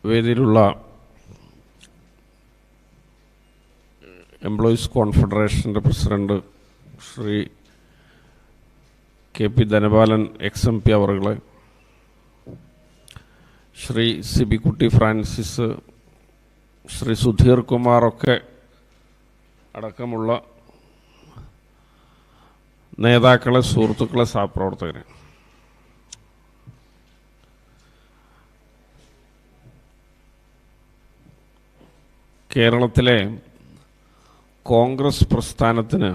വേദിയിലുള്ള employees കോൺഫെഡറേഷൻ്റെ president Shri K P Dhanapalan ex MP അവറുകളെ, Shri Sibikutty Francis, Shri Sudheer കുമാറൊക്കെ അടക്കമുള്ള നേതാക്കളെ, സുഹൃത്തുക്കളെ, സഹപ്രവർത്തകരെ, കേരളത്തിലെ കോൺഗ്രസ് പ്രസ്ഥാനത്തിന്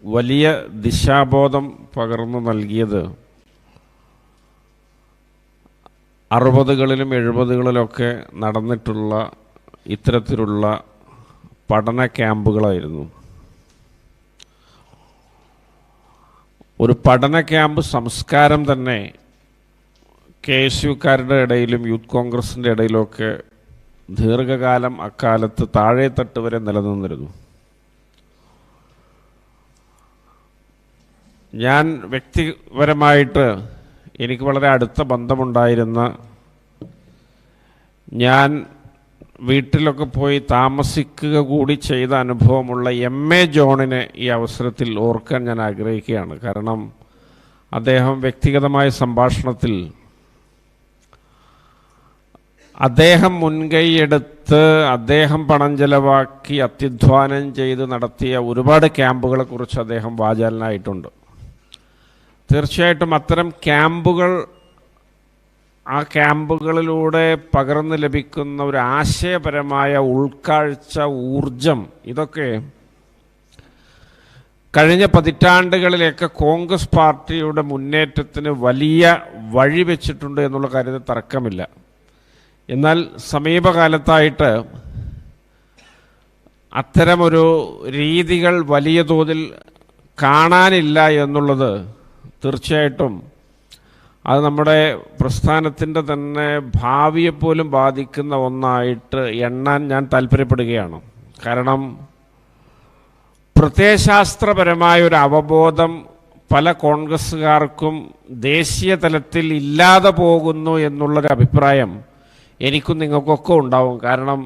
വലിയ ദിശാബോധം പകർന്നു നൽകിയത് 60കളിലും 70കളിലൊക്കെ നടന്നിട്ടുള്ള ഇത്തരത്തിലുള്ള പഠന ക്യാമ്പുകളായിരുന്നു. ഒരു പഠന ക്യാമ്പ് സംസ്കാരം തന്നെ KSUക്കാരുടെ ഇടയിലും യൂത്ത് കോൺഗ്രസിൻ്റെ ഇടയിലൊക്കെ ദീർഘകാലം അക്കാലത്ത് താഴെത്തട്ട് വരെ നിലനിന്നിരുന്നു. ഞാൻ വ്യക്തിപരമായിട്ട് എനിക്ക് വളരെ അടുത്ത ബന്ധമുണ്ടായിരുന്ന, ഞാൻ വീട്ടിലൊക്കെ പോയി താമസിക്കുക കൂടി ചെയ്ത അനുഭവമുള്ള MA ജോണിനെ ഈ അവസരത്തിൽ ഓർക്കാൻ ഞാൻ ആഗ്രഹിക്കുകയാണ്. കാരണം അദ്ദേഹം വ്യക്തിഗതമായ സംഭാഷണത്തിൽ അദ്ദേഹം മുൻകൈയെടുത്ത് അദ്ദേഹം പണം ചെലവാക്കി അത്യധ്വാനം ചെയ്ത് നടത്തിയ ഒരുപാട് ക്യാമ്പുകളെക്കുറിച്ച് അദ്ദേഹം വാചാലനായിട്ടുണ്ട്. തീർച്ചയായിട്ടും അത്തരം ക്യാമ്പുകൾ, ആ ക്യാമ്പുകളിലൂടെ പകർന്നു ലഭിക്കുന്ന ഒരു ആശയപരമായ ഉൾക്കാഴ്ച, ഊർജം, ഇതൊക്കെ കഴിഞ്ഞ പതിറ്റാണ്ടുകളിലേക്ക് കോൺഗ്രസ് പാർട്ടിയുടെ മുന്നേറ്റത്തിന് വലിയ വഴി വെച്ചിട്ടുണ്ട് എന്നുള്ള കാര്യത്തിൽ തർക്കമില്ല. എന്നാൽ സമീപകാലത്തായിട്ട് അത്തരമൊരു രീതികൾ വലിയ തോതിൽ കാണാനില്ല എന്നുള്ളത് തീർച്ചയായിട്ടും അത് നമ്മുടെ പ്രസ്ഥാനത്തിൻ്റെ തന്നെ ഭാവിയെപ്പോലും ബാധിക്കുന്ന ഒന്നായിട്ട് എണ്ണാൻ ഞാൻ താല്പര്യപ്പെടുകയാണ്. കാരണം പ്രത്യയശാസ്ത്രപരമായ ഒരു അവബോധം പല കോൺഗ്രസ്സുകാർക്കും ദേശീയ തലത്തിൽ ഇല്ലാതെ പോകുന്നു എന്നുള്ളൊരു അഭിപ്രായം എനിക്കും നിങ്ങൾക്കൊക്കെ ഉണ്ടാവും. കാരണം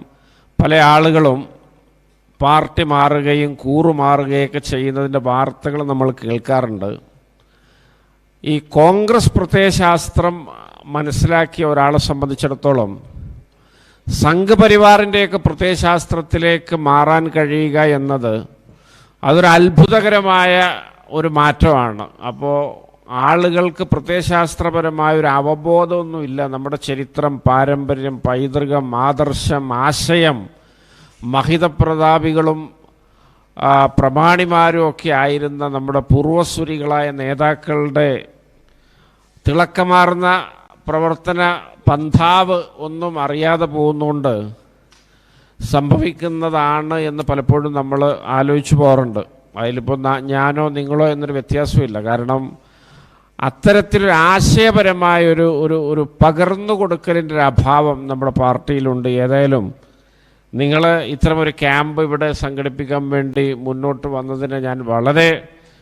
പല ആളുകളും പാർട്ടി മാറുകയും കൂറുമാറുകയൊക്കെ ചെയ്യുന്നതിൻ്റെ വാർത്തകൾ നമ്മൾ കേൾക്കാറുണ്ട്. ഈ കോൺഗ്രസ് പ്രത്യയശാസ്ത്രം മനസ്സിലാക്കിയ ഒരാളെ സംബന്ധിച്ചിടത്തോളം സംഘപരിവാറിൻ്റെയൊക്കെ പ്രത്യയശാസ്ത്രത്തിലേക്ക് മാറാൻ കഴിയുക എന്നത് അതൊരു അത്ഭുതകരമായ ഒരു മാറ്റമാണ്. അപ്പോൾ ആളുകൾക്ക് പ്രത്യയശാസ്ത്രപരമായ ഒരു അവബോധമൊന്നുമില്ല. നമ്മുടെ ചരിത്രം, പാരമ്പര്യം, പൈതൃകം, ആദർശം, ആശയം, മഹിതപ്രതാപികളും പ്രമാണിമാരും ഒക്കെ ആയിരുന്ന നമ്മുടെ പൂർവസൂരികളായ നേതാക്കളുടെ തിളക്കമാർന്ന പ്രവർത്തന പന്ഥാവ് ഒന്നും അറിയാതെ പോകുന്നുകൊണ്ട് സംഭവിക്കുന്നതാണ് എന്ന് പലപ്പോഴും നമ്മൾ ആലോചിച്ചു പോകാറുണ്ട്. അതിലിപ്പോൾ ഞാനോ നിങ്ങളോ എന്നൊരു വ്യത്യാസമില്ല. കാരണം അത്തരത്തിലൊരു ആശയപരമായ ഒരു പകർന്നു കൊടുക്കലിൻ്റെ ഒരു അഭാവം നമ്മുടെ പാർട്ടിയിലുണ്ട്. ഏതായാലും നിങ്ങൾ ഇത്തരമൊരു ക്യാമ്പ് ഇവിടെ സംഘടിപ്പിക്കാൻ വേണ്ടി മുന്നോട്ട് വന്നതിനെ ഞാൻ വളരെ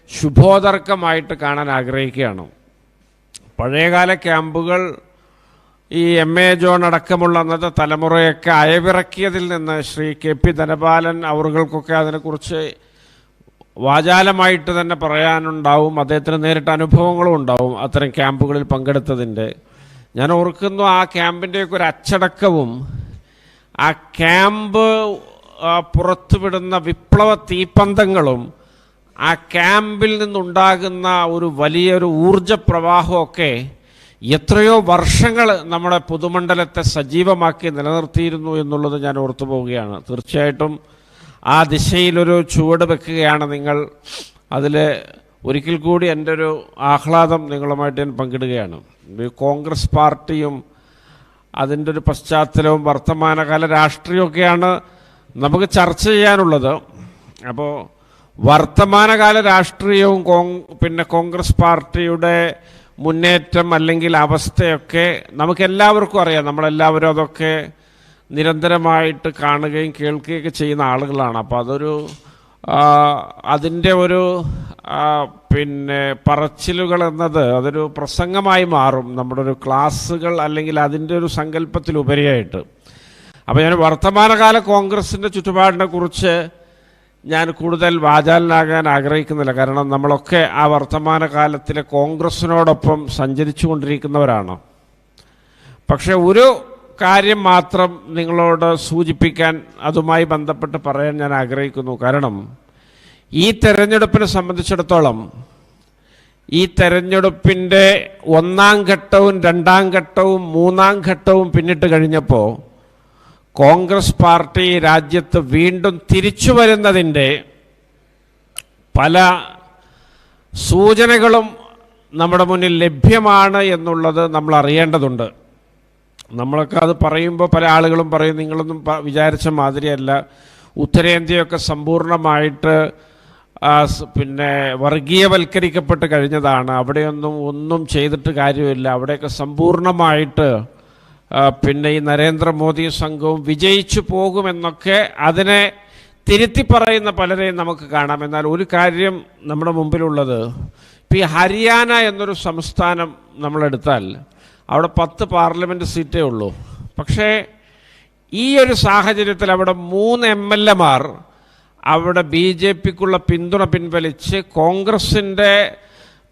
ശുഭോദർക്കമായിട്ട് കാണാൻ ആഗ്രഹിക്കുകയാണ്. പഴയകാല ക്യാമ്പുകൾ ഈ MA ജോൺ അടക്കമുള്ള അന്നത്തെ തലമുറയൊക്കെ അയവിറക്കിയതിൽ നിന്ന് ശ്രീ KP ധനപാലൻ അവറുകൾക്കൊക്കെ അതിനെക്കുറിച്ച് വാചാലമായിട്ട് തന്നെ പറയാനുണ്ടാവും. അദ്ദേഹത്തിന് നേരിട്ട് അനുഭവങ്ങളും ഉണ്ടാവും അത്തരം ക്യാമ്പുകളിൽ പങ്കെടുത്തതിൻ്റെ. ഞാൻ ഓർക്കുന്നു ആ ക്യാമ്പിൻ്റെയൊക്കെ ഒരു അച്ചടക്കവും ആ ക്യാമ്പ് പുറത്തുവിടുന്ന വിപ്ലവ തീപ്പന്തങ്ങളും ആ ക്യാമ്പിൽ നിന്നുണ്ടാകുന്ന ഒരു വലിയൊരു ഊർജപ്രവാഹമൊക്കെ എത്രയോ വർഷങ്ങൾ നമ്മുടെ പൊതുമണ്ഡലത്തെ സജീവമാക്കി നിലനിർത്തിയിരുന്നു എന്നുള്ളത് ഞാൻ ഓർത്തു പോവുകയാണ്. തീർച്ചയായിട്ടും ആ ദിശയിലൊരു ചുവട് വെക്കുകയാണ് നിങ്ങൾ. അതിൽ ഒരിക്കൽ കൂടി എൻ്റെ ഒരു ആഹ്ലാദം നിങ്ങളുമായിട്ട് ഞാൻ പങ്കിടുകയാണ്. കോൺഗ്രസ് പാർട്ടിയും അതിൻ്റെ ഒരു പശ്ചാത്തലവും വർത്തമാനകാല രാഷ്ട്രീയമൊക്കെയാണ് നമുക്ക് ചർച്ച ചെയ്യാനുള്ളത്. അപ്പോൾ വർത്തമാനകാല രാഷ്ട്രീയവും പിന്നെ കോൺഗ്രസ് പാർട്ടിയുടെ മുന്നേറ്റം അല്ലെങ്കിൽ അവസ്ഥയൊക്കെ നമുക്കെല്ലാവർക്കും അറിയാം. നമ്മളെല്ലാവരും അതൊക്കെ നിരന്തരമായിട്ട് കാണുകയും കേൾക്കുകയൊക്കെ ചെയ്യുന്ന ആളുകളാണ്. അപ്പോൾ അതിൻ്റെ ഒരു പിന്നെ പറച്ചിലുകൾ എന്നത് അതൊരു പ്രസംഗമായി മാറും, നമ്മുടെ ഒരു ക്ലാസ്സുകൾ അല്ലെങ്കിൽ അതിൻ്റെ ഒരു സങ്കല്പത്തിലുപരിയായിട്ട്. അപ്പോൾ ഞാൻ വർത്തമാനകാല കോൺഗ്രസിൻ്റെ ചുറ്റുപാടിനെ കുറിച്ച് ഞാൻ കൂടുതൽ വാചാലനാകാൻ ആഗ്രഹിക്കുന്നില്ല. കാരണം നമ്മളൊക്കെ ആ വർത്തമാനകാലത്തിലെ കോൺഗ്രസിനോടൊപ്പം സഞ്ചരിച്ചു കൊണ്ടിരിക്കുന്നവരാണ്. പക്ഷെ ഒരു കാര്യം മാത്രം നിങ്ങളോട് സൂചിപ്പിക്കാൻ, അതുമായി ബന്ധപ്പെട്ട് പറയാൻ ഞാൻ ആഗ്രഹിക്കുന്നു. കാരണം ഈ തെരഞ്ഞെടുപ്പിനെ സംബന്ധിച്ചിടത്തോളം ഈ തെരഞ്ഞെടുപ്പിൻ്റെ ഒന്നാം ഘട്ടവും രണ്ടാം ഘട്ടവും മൂന്നാം ഘട്ടവും പിന്നിട്ട് കഴിഞ്ഞപ്പോൾ കോൺഗ്രസ് പാർട്ടി രാജ്യത്ത് വീണ്ടും തിരിച്ചു വരുന്നതിൻ്റെ പല സൂചനകളും നമ്മുടെ മുന്നിൽ ലഭ്യമാണ് എന്നുള്ളത് നമ്മൾ അറിയേണ്ടതുണ്ട്. നമ്മളൊക്കെ അത് പറയുമ്പോൾ പല ആളുകളും പറയും, നിങ്ങളൊന്നും വിചാരിച്ച മാതിരിയല്ല, ഉത്തരേന്ത്യയൊക്കെ സമ്പൂർണ്ണമായിട്ട് പിന്നെ വർഗീയവൽക്കരിക്കപ്പെട്ട് കഴിഞ്ഞതാണ്, ഒന്നും ചെയ്തിട്ട് കാര്യമില്ല, അവിടെയൊക്കെ സമ്പൂർണ്ണമായിട്ട് പിന്നെ ഈ നരേന്ദ്രമോദി സംഘവും വിജയിച്ചു പോകുമെന്നൊക്കെ അതിനെ തിരുത്തി പറയുന്ന പലരെയും നമുക്ക് കാണാം. എന്നാൽ ഒരു കാര്യം നമ്മുടെ മുമ്പിലുള്ളത്, ഇപ്പോൾ ഈ ഹരിയാന എന്നൊരു സംസ്ഥാനം നമ്മളെടുത്താൽ അവിടെ 10 പാർലമെൻറ്റ് സീറ്റേ ഉള്ളൂ. പക്ഷേ ഈ ഒരു സാഹചര്യത്തിൽ അവിടെ 3 MLA-മാർ അവിടെ BJPക്കുള്ള പിന്തുണ പിൻവലിച്ച് കോൺഗ്രസിൻ്റെ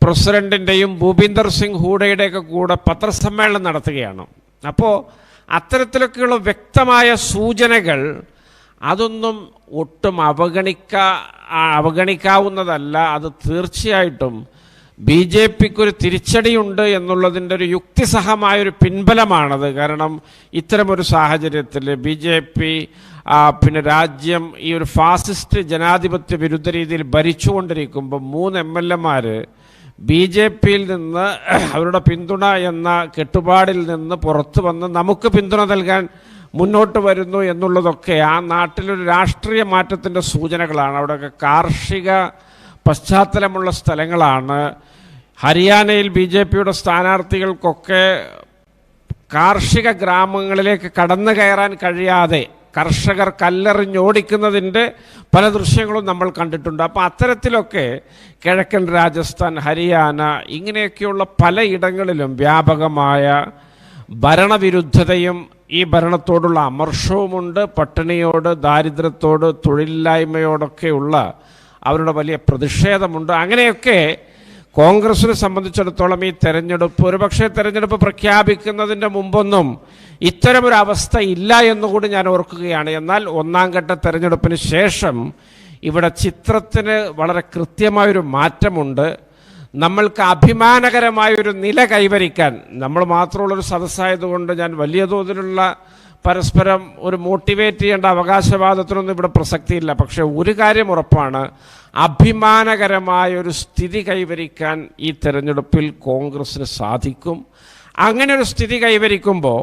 പ്രസിഡൻറ്റിൻ്റെയും ഭൂപീന്ദർ സിംഗ് ഹൂഡയുടെയൊക്കെ കൂടെ പത്രസമ്മേളനം നടത്തുകയാണ്. അപ്പോൾ അത്തരത്തിലൊക്കെയുള്ള വ്യക്തമായ സൂചനകൾ അതൊന്നും ഒട്ടും അവഗണിക്കാവുന്നതല്ല. അത് തീർച്ചയായിട്ടും BJPക്കൊരു തിരിച്ചടിയുണ്ട് എന്നുള്ളതിൻ്റെ ഒരു യുക്തിസഹമായൊരു പിൻബലമാണത്. കാരണം ഇത്തരമൊരു സാഹചര്യത്തിൽ BJP പിന്നെ രാജ്യം ഈ ഒരു ഫാസിസ്റ്റ് ജനാധിപത്യ വിരുദ്ധ രീതിയിൽ ഭരിച്ചുകൊണ്ടിരിക്കുമ്പോൾ 3 MLA-മാർ BJPയിൽ നിന്ന് അവരുടെ പിന്തുണ എന്ന കെട്ടുപാടിൽ നിന്ന് പുറത്തു വന്ന് നമുക്ക് പിന്തുണ നൽകാൻ മുന്നോട്ട് വരുന്നു എന്നുള്ളതൊക്കെ ആ നാട്ടിലൊരു രാഷ്ട്രീയ മാറ്റത്തിൻ്റെ സൂചനകളാണ്. അവിടെയൊക്കെ കാർഷിക പശ്ചാത്തലമുള്ള സ്ഥലങ്ങളാണ്. ഹരിയാനയിൽ BJPയുടെ സ്ഥാനാർത്ഥികൾക്കൊക്കെ കാർഷിക ഗ്രാമങ്ങളിലേക്ക് കടന്നു കയറാൻ കഴിയാതെ കർഷകർ കല്ലെറിഞ്ഞോടിക്കുന്നതിൻ്റെ പല ദൃശ്യങ്ങളും നമ്മൾ കണ്ടിട്ടുണ്ട്. അപ്പോൾ അത്തരത്തിലൊക്കെ കിഴക്കൻ രാജസ്ഥാൻ, ഹരിയാന ഇങ്ങനെയൊക്കെയുള്ള പലയിടങ്ങളിലും വ്യാപകമായ ഭരണവിരുദ്ധതയും ഈ ഭരണത്തോടുള്ള അമർഷവുമുണ്ട്. പട്ടിണിയോട്, ദാരിദ്ര്യത്തോട്, തൊഴിലില്ലായ്മയോടൊക്കെയുള്ള അവരുടെ വലിയ പ്രതിഷേധമുണ്ട്. അങ്ങനെയൊക്കെ കോൺഗ്രസിനെ സംബന്ധിച്ചിടത്തോളം ഈ തെരഞ്ഞെടുപ്പ്, ഒരുപക്ഷെ തെരഞ്ഞെടുപ്പ് പ്രഖ്യാപിക്കുന്നതിൻ്റെ മുമ്പൊന്നും ഇത്തരമൊരവസ്ഥ ഇല്ല എന്നുകൂടി ഞാൻ ഓർക്കുകയാണ്. എന്നാൽ ഒന്നാം ഘട്ട തെരഞ്ഞെടുപ്പിന് ശേഷം ഇവിടെ ചിത്രത്തിന് വളരെ കൃത്യമായൊരു മാറ്റമുണ്ട്. നമ്മൾക്ക് അഭിമാനകരമായൊരു നില കൈവരിക്കാൻ, നമ്മൾ മാത്രമുള്ളൊരു സദസ്സായതുകൊണ്ട് ഞാൻ വലിയ തോതിലുള്ള പരസ്പരം ഒരു മോട്ടിവേറ്റ് ചെയ്യേണ്ട അവകാശവാദത്തിനൊന്നും ഇവിടെ പ്രസക്തിയില്ല. പക്ഷേ ഒരു കാര്യം ഉറപ്പാണ്, അഭിമാനകരമായൊരു സ്ഥിതി കൈവരിക്കാൻ ഈ തെരഞ്ഞെടുപ്പിൽ കോൺഗ്രസ്സിന് സാധിക്കും. അങ്ങനെ ഒരു സ്ഥിതി കൈവരിക്കുമ്പോൾ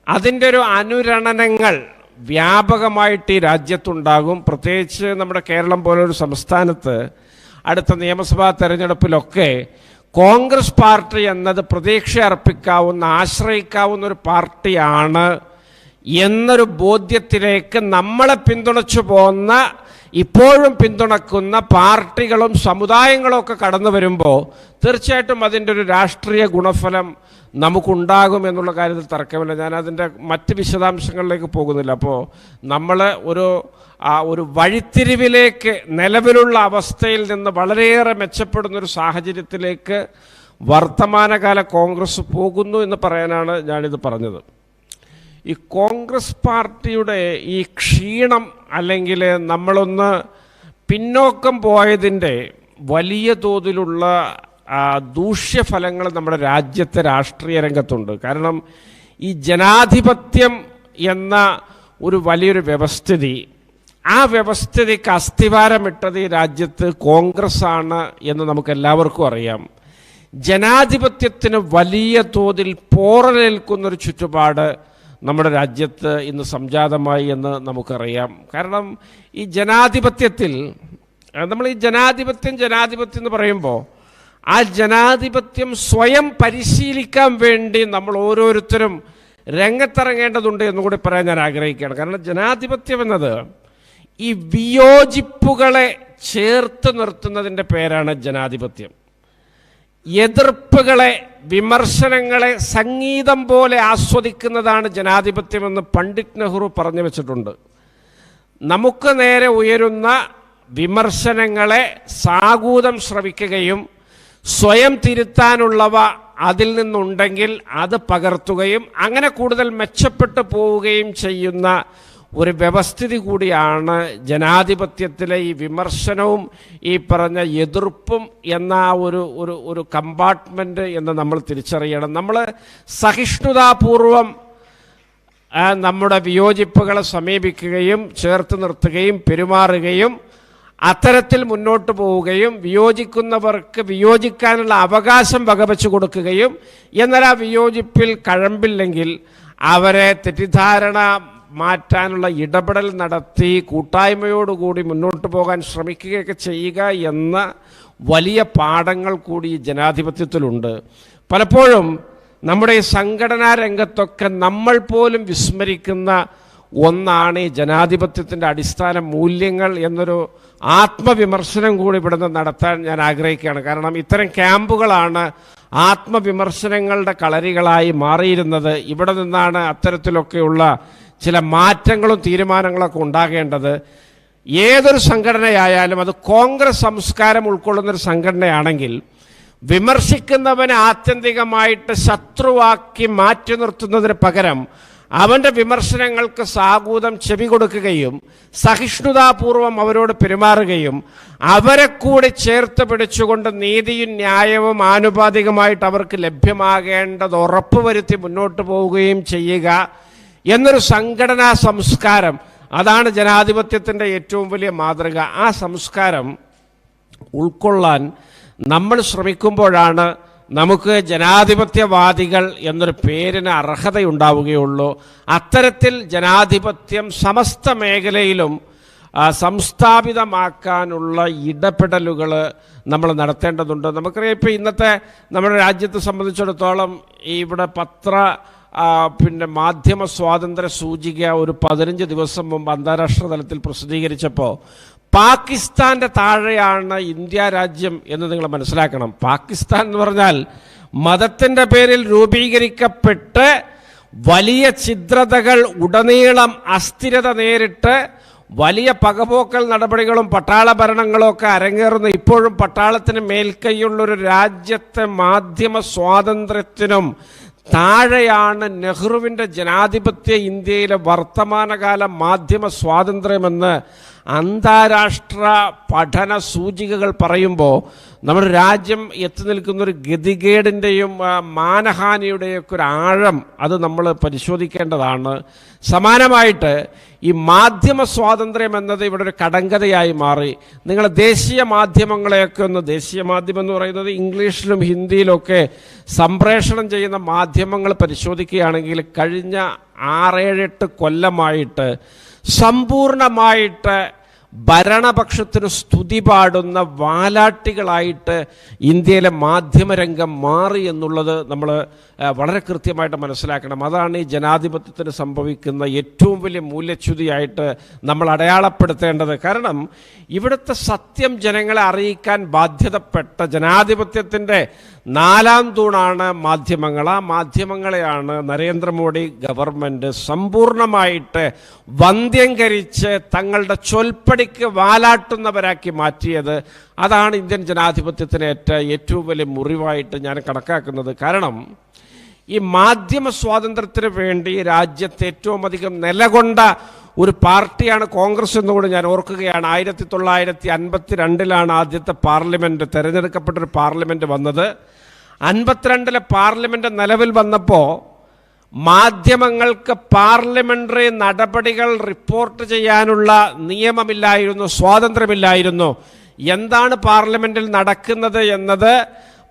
അതിൻ്റെ ഒരു അനുരണനങ്ങൾ വ്യാപകമായിട്ട് ഈ രാജ്യത്തുണ്ടാകും. പ്രത്യേകിച്ച് നമ്മുടെ കേരളം പോലൊരു സംസ്ഥാനത്ത് അടുത്ത നിയമസഭാ തെരഞ്ഞെടുപ്പിലൊക്കെ കോൺഗ്രസ് പാർട്ടി എന്നത് പ്രതീക്ഷ അർപ്പിക്കാവുന്ന, ആശ്രയിക്കാവുന്ന ഒരു പാർട്ടിയാണ് എന്നൊരു ബോധ്യത്തിലേക്ക് നമ്മളെ പിന്തുണച്ചു പോകുന്ന, ഇപ്പോഴും പിന്തുണക്കുന്ന പാർട്ടികളും സമുദായങ്ങളും ഒക്കെ കടന്നു വരുമ്പോൾ തീർച്ചയായിട്ടും അതിൻ്റെ ഒരു രാഷ്ട്രീയ ഗുണഫലം നമുക്കുണ്ടാകും എന്നുള്ള കാര്യത്തിൽ തർക്കമില്ല. ഞാൻ അതിൻ്റെ മറ്റ് വിശദാംശങ്ങളിലേക്ക് പോകുന്നില്ല. അപ്പോൾ നമ്മൾ ഒരു വഴിത്തിരിവിലേക്ക്, നിലവിലുള്ള അവസ്ഥയിൽ നിന്ന് വളരെയേറെ മെച്ചപ്പെടുന്നൊരു സാഹചര്യത്തിലേക്ക് വർത്തമാനകാല കോൺഗ്രസ് പോകുന്നു എന്ന് പറയാനാണ് ഞാനിത് പറഞ്ഞത്. ഈ കോൺഗ്രസ് പാർട്ടിയുടെ ഈ ക്ഷീണം, അല്ലെങ്കിൽ നമ്മളൊന്ന് പിന്നോക്കം പോയതിൻ്റെ വലിയ തോതിലുള്ള ദൂഷ്യഫലങ്ങൾ നമ്മുടെ രാജ്യത്തെ രാഷ്ട്രീയ രംഗത്തുണ്ട്. കാരണം ഈ ജനാധിപത്യം എന്ന ഒരു വലിയൊരു വ്യവസ്ഥിതി, ആ വ്യവസ്ഥിതിക്ക് അസ്ഥിവാരമിട്ടത് ഈ രാജ്യത്ത് കോൺഗ്രസ് ആണ് എന്ന് നമുക്കെല്ലാവർക്കും അറിയാം. ജനാധിപത്യത്തിന് വലിയ തോതിൽ പോറലേൽക്കുന്നൊരു ചുറ്റുപാട് നമ്മുടെ രാജ്യത്ത് ഇന്ന് സംജാതമായി എന്ന് നമുക്കറിയാം. കാരണം ഈ ജനാധിപത്യത്തിൽ നമ്മൾ ഈ ജനാധിപത്യം എന്ന് പറയുമ്പോൾ ആ ജനാധിപത്യം സ്വയം പരിശീലിക്കാൻ വേണ്ടി നമ്മൾ ഓരോരുത്തരും രംഗത്തിറങ്ങേണ്ടതുണ്ട് എന്നുകൂടി പറയാൻ ഞാൻ ആഗ്രഹിക്കുകയാണ്. കാരണം ജനാധിപത്യം എന്നത് ഈ വിയോജിപ്പുകളെ ചേർത്ത് നിർത്തുന്നതിൻ്റെ പേരാണ് ജനാധിപത്യം. എതിർപ്പുകളെ, വിമർശനങ്ങളെ സംഗീതം പോലെ ആസ്വദിക്കുന്നതാണ് ജനാധിപത്യമെന്ന് പണ്ഡിറ്റ് നെഹ്റു പറഞ്ഞു വെച്ചിട്ടുണ്ട്. നമുക്ക് നേരെ ഉയരുന്ന വിമർശനങ്ങളെ സാഗൂതം ശ്രവിക്കുകയും സ്വയം തിരുത്താനുള്ളവ അതിൽ നിന്നുണ്ടെങ്കിൽ അത് പകർത്തുകയും അങ്ങനെ കൂടുതൽ മെച്ചപ്പെട്ടു പോവുകയും ചെയ്യുന്ന ഒരു വ്യവസ്ഥിതി കൂടിയാണ് ജനാധിപത്യത്തിലെ ഈ വിമർശനവും ഈ പറഞ്ഞ എതിർപ്പും എന്ന ഒരു കമ്പാർട്ട്മെൻറ്റ് എന്ന് നമ്മൾ തിരിച്ചറിയണം. നമ്മൾ സഹിഷ്ണുതാപൂർവം നമ്മുടെ വിയോജിപ്പുകളെ സമീപിക്കുകയും ചേർത്ത് നിർത്തുകയും പെരുമാറുകയും അത്തരത്തിൽ മുന്നോട്ട് പോവുകയും വിയോജിക്കുന്നവർക്ക് വിയോജിക്കാനുള്ള അവകാശം വകവെച്ച് കൊടുക്കുകയും എന്നാൽ ആ വിയോജിപ്പിൽ കഴമ്പില്ലെങ്കിൽ അവരെ തെറ്റിദ്ധാരണ മാറ്റാനുള്ള ഇടപെടൽ നടത്തി കൂട്ടായ്മയോടുകൂടി മുന്നോട്ട് പോകാൻ ശ്രമിക്കുകയൊക്കെ ചെയ്യുക എന്ന വലിയ പാഠങ്ങൾ കൂടി ജനാധിപത്യത്തിലുണ്ട്. പലപ്പോഴും നമ്മുടെ ഈ സംഘടനാ രംഗത്തൊക്കെ നമ്മൾ പോലും വിസ്മരിക്കുന്ന ഒന്നാണ് ഈ ജനാധിപത്യത്തിൻ്റെ അടിസ്ഥാന മൂല്യങ്ങൾ എന്നൊരു ആത്മവിമർശനം കൂടി ഇവിടുന്ന് നടത്താൻ ഞാൻ ആഗ്രഹിക്കുകയാണ്. കാരണം ഇത്തരം ക്യാമ്പുകളാണ് ആത്മവിമർശനങ്ങളുടെ കളരികളായി മാറിയിരുന്നത്. ഇവിടെ നിന്നാണ് അത്തരത്തിലൊക്കെയുള്ള ചില മാറ്റങ്ങളും തീരുമാനങ്ങളൊക്കെ ഉണ്ടാകേണ്ടത്. ഏതൊരു സംഘടനയായാലും അത് കോൺഗ്രസ് സംസ്കാരം ഉൾക്കൊള്ളുന്നൊരു സംഘടനയാണെങ്കിൽ വിമർശിക്കുന്നവനെ ആത്യന്തികമായിട്ട് ശത്രുവാക്കി മാറ്റി നിർത്തുന്നതിന് പകരം അവൻ്റെ വിമർശനങ്ങൾക്ക് സാഗൂതം ചെവി കൊടുക്കുകയും സഹിഷ്ണുതാപൂർവം അവരോട് പെരുമാറുകയും അവരെ കൂടി ചേർത്ത് പിടിച്ചുകൊണ്ട് നീതിയും ന്യായവും ആനുപാതികമായിട്ട് അവർക്ക് ലഭ്യമാകേണ്ടത് ഉറപ്പുവരുത്തി മുന്നോട്ട് പോവുകയും ചെയ്യുക എന്നൊരു സംഘടനാ സംസ്കാരം, അതാണ് ജനാധിപത്യത്തിൻ്റെ ഏറ്റവും വലിയ മാതൃക. ആ സംസ്കാരം ഉൾക്കൊള്ളാൻ നമ്മൾ ശ്രമിക്കുമ്പോഴാണ് നമുക്ക് ജനാധിപത്യവാദികൾ എന്നൊരു പേരിന് അർഹതയുണ്ടാവുകയുള്ളൂ. അത്തരത്തിൽ ജനാധിപത്യം സമസ്ത മേഖലയിലും സംസ്ഥാപിതമാക്കാനുള്ള ഇടപെടലുകൾ നമ്മൾ നടത്തേണ്ടതുണ്ട്. നമുക്കറിയാം, ഇപ്പോൾ ഇന്നത്തെ നമ്മുടെ രാജ്യത്തെ സംബന്ധിച്ചിടത്തോളം ഇവിടെ മാധ്യമ സ്വാതന്ത്ര്യ സൂചിക ഒരു 15 ദിവസം മുമ്പ് അന്താരാഷ്ട്ര തലത്തിൽ പ്രസിദ്ധീകരിച്ചപ്പോൾ പാകിസ്ഥാൻ്റെ താഴെയാണ് ഇന്ത്യ രാജ്യം എന്ന് നിങ്ങൾ മനസ്സിലാക്കണം. പാകിസ്ഥാൻ എന്ന് പറഞ്ഞാൽ മതത്തിൻ്റെ പേരിൽ രൂപീകരിക്കപ്പെട്ട് വലിയ ഛിദ്രതകൾ ഉടനീളം അസ്ഥിരത നേരിട്ട് വലിയ പകപോക്കൽ നടപടികളും പട്ടാള ഭരണങ്ങളും ഒക്കെ അരങ്ങേറുന്ന, ഇപ്പോഴും പട്ടാളത്തിന് മേൽക്കൈയുള്ളൊരു രാജ്യത്തെ മാധ്യമ സ്വാതന്ത്ര്യത്തിനും താഴെയാണ് നെഹ്റുവിൻ്റെ ജനാധിപത്യ ഇന്ത്യയിലെ വർത്തമാനകാല മാധ്യമ സ്വാതന്ത്ര്യമെന്ന് അന്താരാഷ്ട്ര പഠന സൂചികകൾ പറയുമ്പോൾ നമ്മുടെ രാജ്യം എത്തി നിൽക്കുന്നൊരു ഗതികേടിൻ്റെയും മാനഹാനിയുടെയൊക്കെ ഒരു ആഴം അത് നമ്മൾ പരിശോധിക്കേണ്ടതാണ്. സമാനമായിട്ട് ഈ മാധ്യമ സ്വാതന്ത്ര്യം എന്നത് ഇവിടെ ഒരു കടങ്കഥയായി മാറി. നിങ്ങൾ ദേശീയ മാധ്യമങ്ങളെയൊക്കെ ദേശീയ മാധ്യമം എന്ന് പറയുന്നത് ഇംഗ്ലീഷിലും ഹിന്ദിയിലൊക്കെ സംപ്രേഷണം ചെയ്യുന്ന മാധ്യമങ്ങൾ പരിശോധിക്കുകയാണെങ്കിൽ കഴിഞ്ഞ 6-7-8 കൊല്ലമായിട്ട് സമ്പൂർണമായിട്ട് ഭരണപക്ഷത്തിന് സ്തുതി പാടുന്ന വാലാട്ടികളായിട്ട് ഇന്ത്യയിലെ മാധ്യമരംഗം മാറി എന്നുള്ളത് നമ്മൾ വളരെ കൃത്യമായിട്ട് മനസ്സിലാക്കണം. അതാണ് ഈ ജനാധിപത്യത്തിന് സംഭവിക്കുന്ന ഏറ്റവും വലിയ മൂല്യച്യുതിയായിട്ട് നമ്മൾ അടയാളപ്പെടുത്തേണ്ടത്. കാരണം ഇവിടുത്തെ സത്യം ജനങ്ങളെ അറിയിക്കാൻ ബാധ്യതപ്പെട്ട ജനാധിപത്യത്തിൻ്റെ 4ാം തൂണാണ് മാധ്യമങ്ങൾ. ആ മാധ്യമങ്ങളെയാണ് നരേന്ദ്രമോദി ഗവൺമെൻറ് സമ്പൂർണമായിട്ട് വന്ധ്യംകരിച്ച് തങ്ങളുടെ ചൊൽപ്പടിക്ക് വാലാട്ടുന്നവരാക്കി മാറ്റിയത്. അതാണ് ഇന്ത്യൻ ജനാധിപത്യത്തിന് ഏറ്റവും വലിയ മുറിവായിട്ട് ഞാൻ കണക്കാക്കുന്നത്. കാരണം ഈ മാധ്യമ സ്വാതന്ത്ര്യത്തിന് വേണ്ടി രാജ്യത്ത് ഏറ്റവും അധികം നിലകൊണ്ട ഒരു പാർട്ടിയാണ് കോൺഗ്രസ് എന്നുകൂടി ഞാൻ ഓർക്കുകയാണ്. 1952 ആദ്യത്തെ പാർലമെൻറ്റ്, തിരഞ്ഞെടുക്കപ്പെട്ടൊരു പാർലമെൻറ്റ് വന്നത്. 52 പാർലമെൻറ്റ് നിലവിൽ വന്നപ്പോൾ മാധ്യമങ്ങൾക്ക് പാർലമെൻ്ററി നടപടികൾ റിപ്പോർട്ട് ചെയ്യാനുള്ള നിയമമില്ലായിരുന്നു, സ്വാതന്ത്ര്യമില്ലായിരുന്നു. എന്താണ് പാർലമെൻറ്റിൽ നടക്കുന്നത് എന്നത്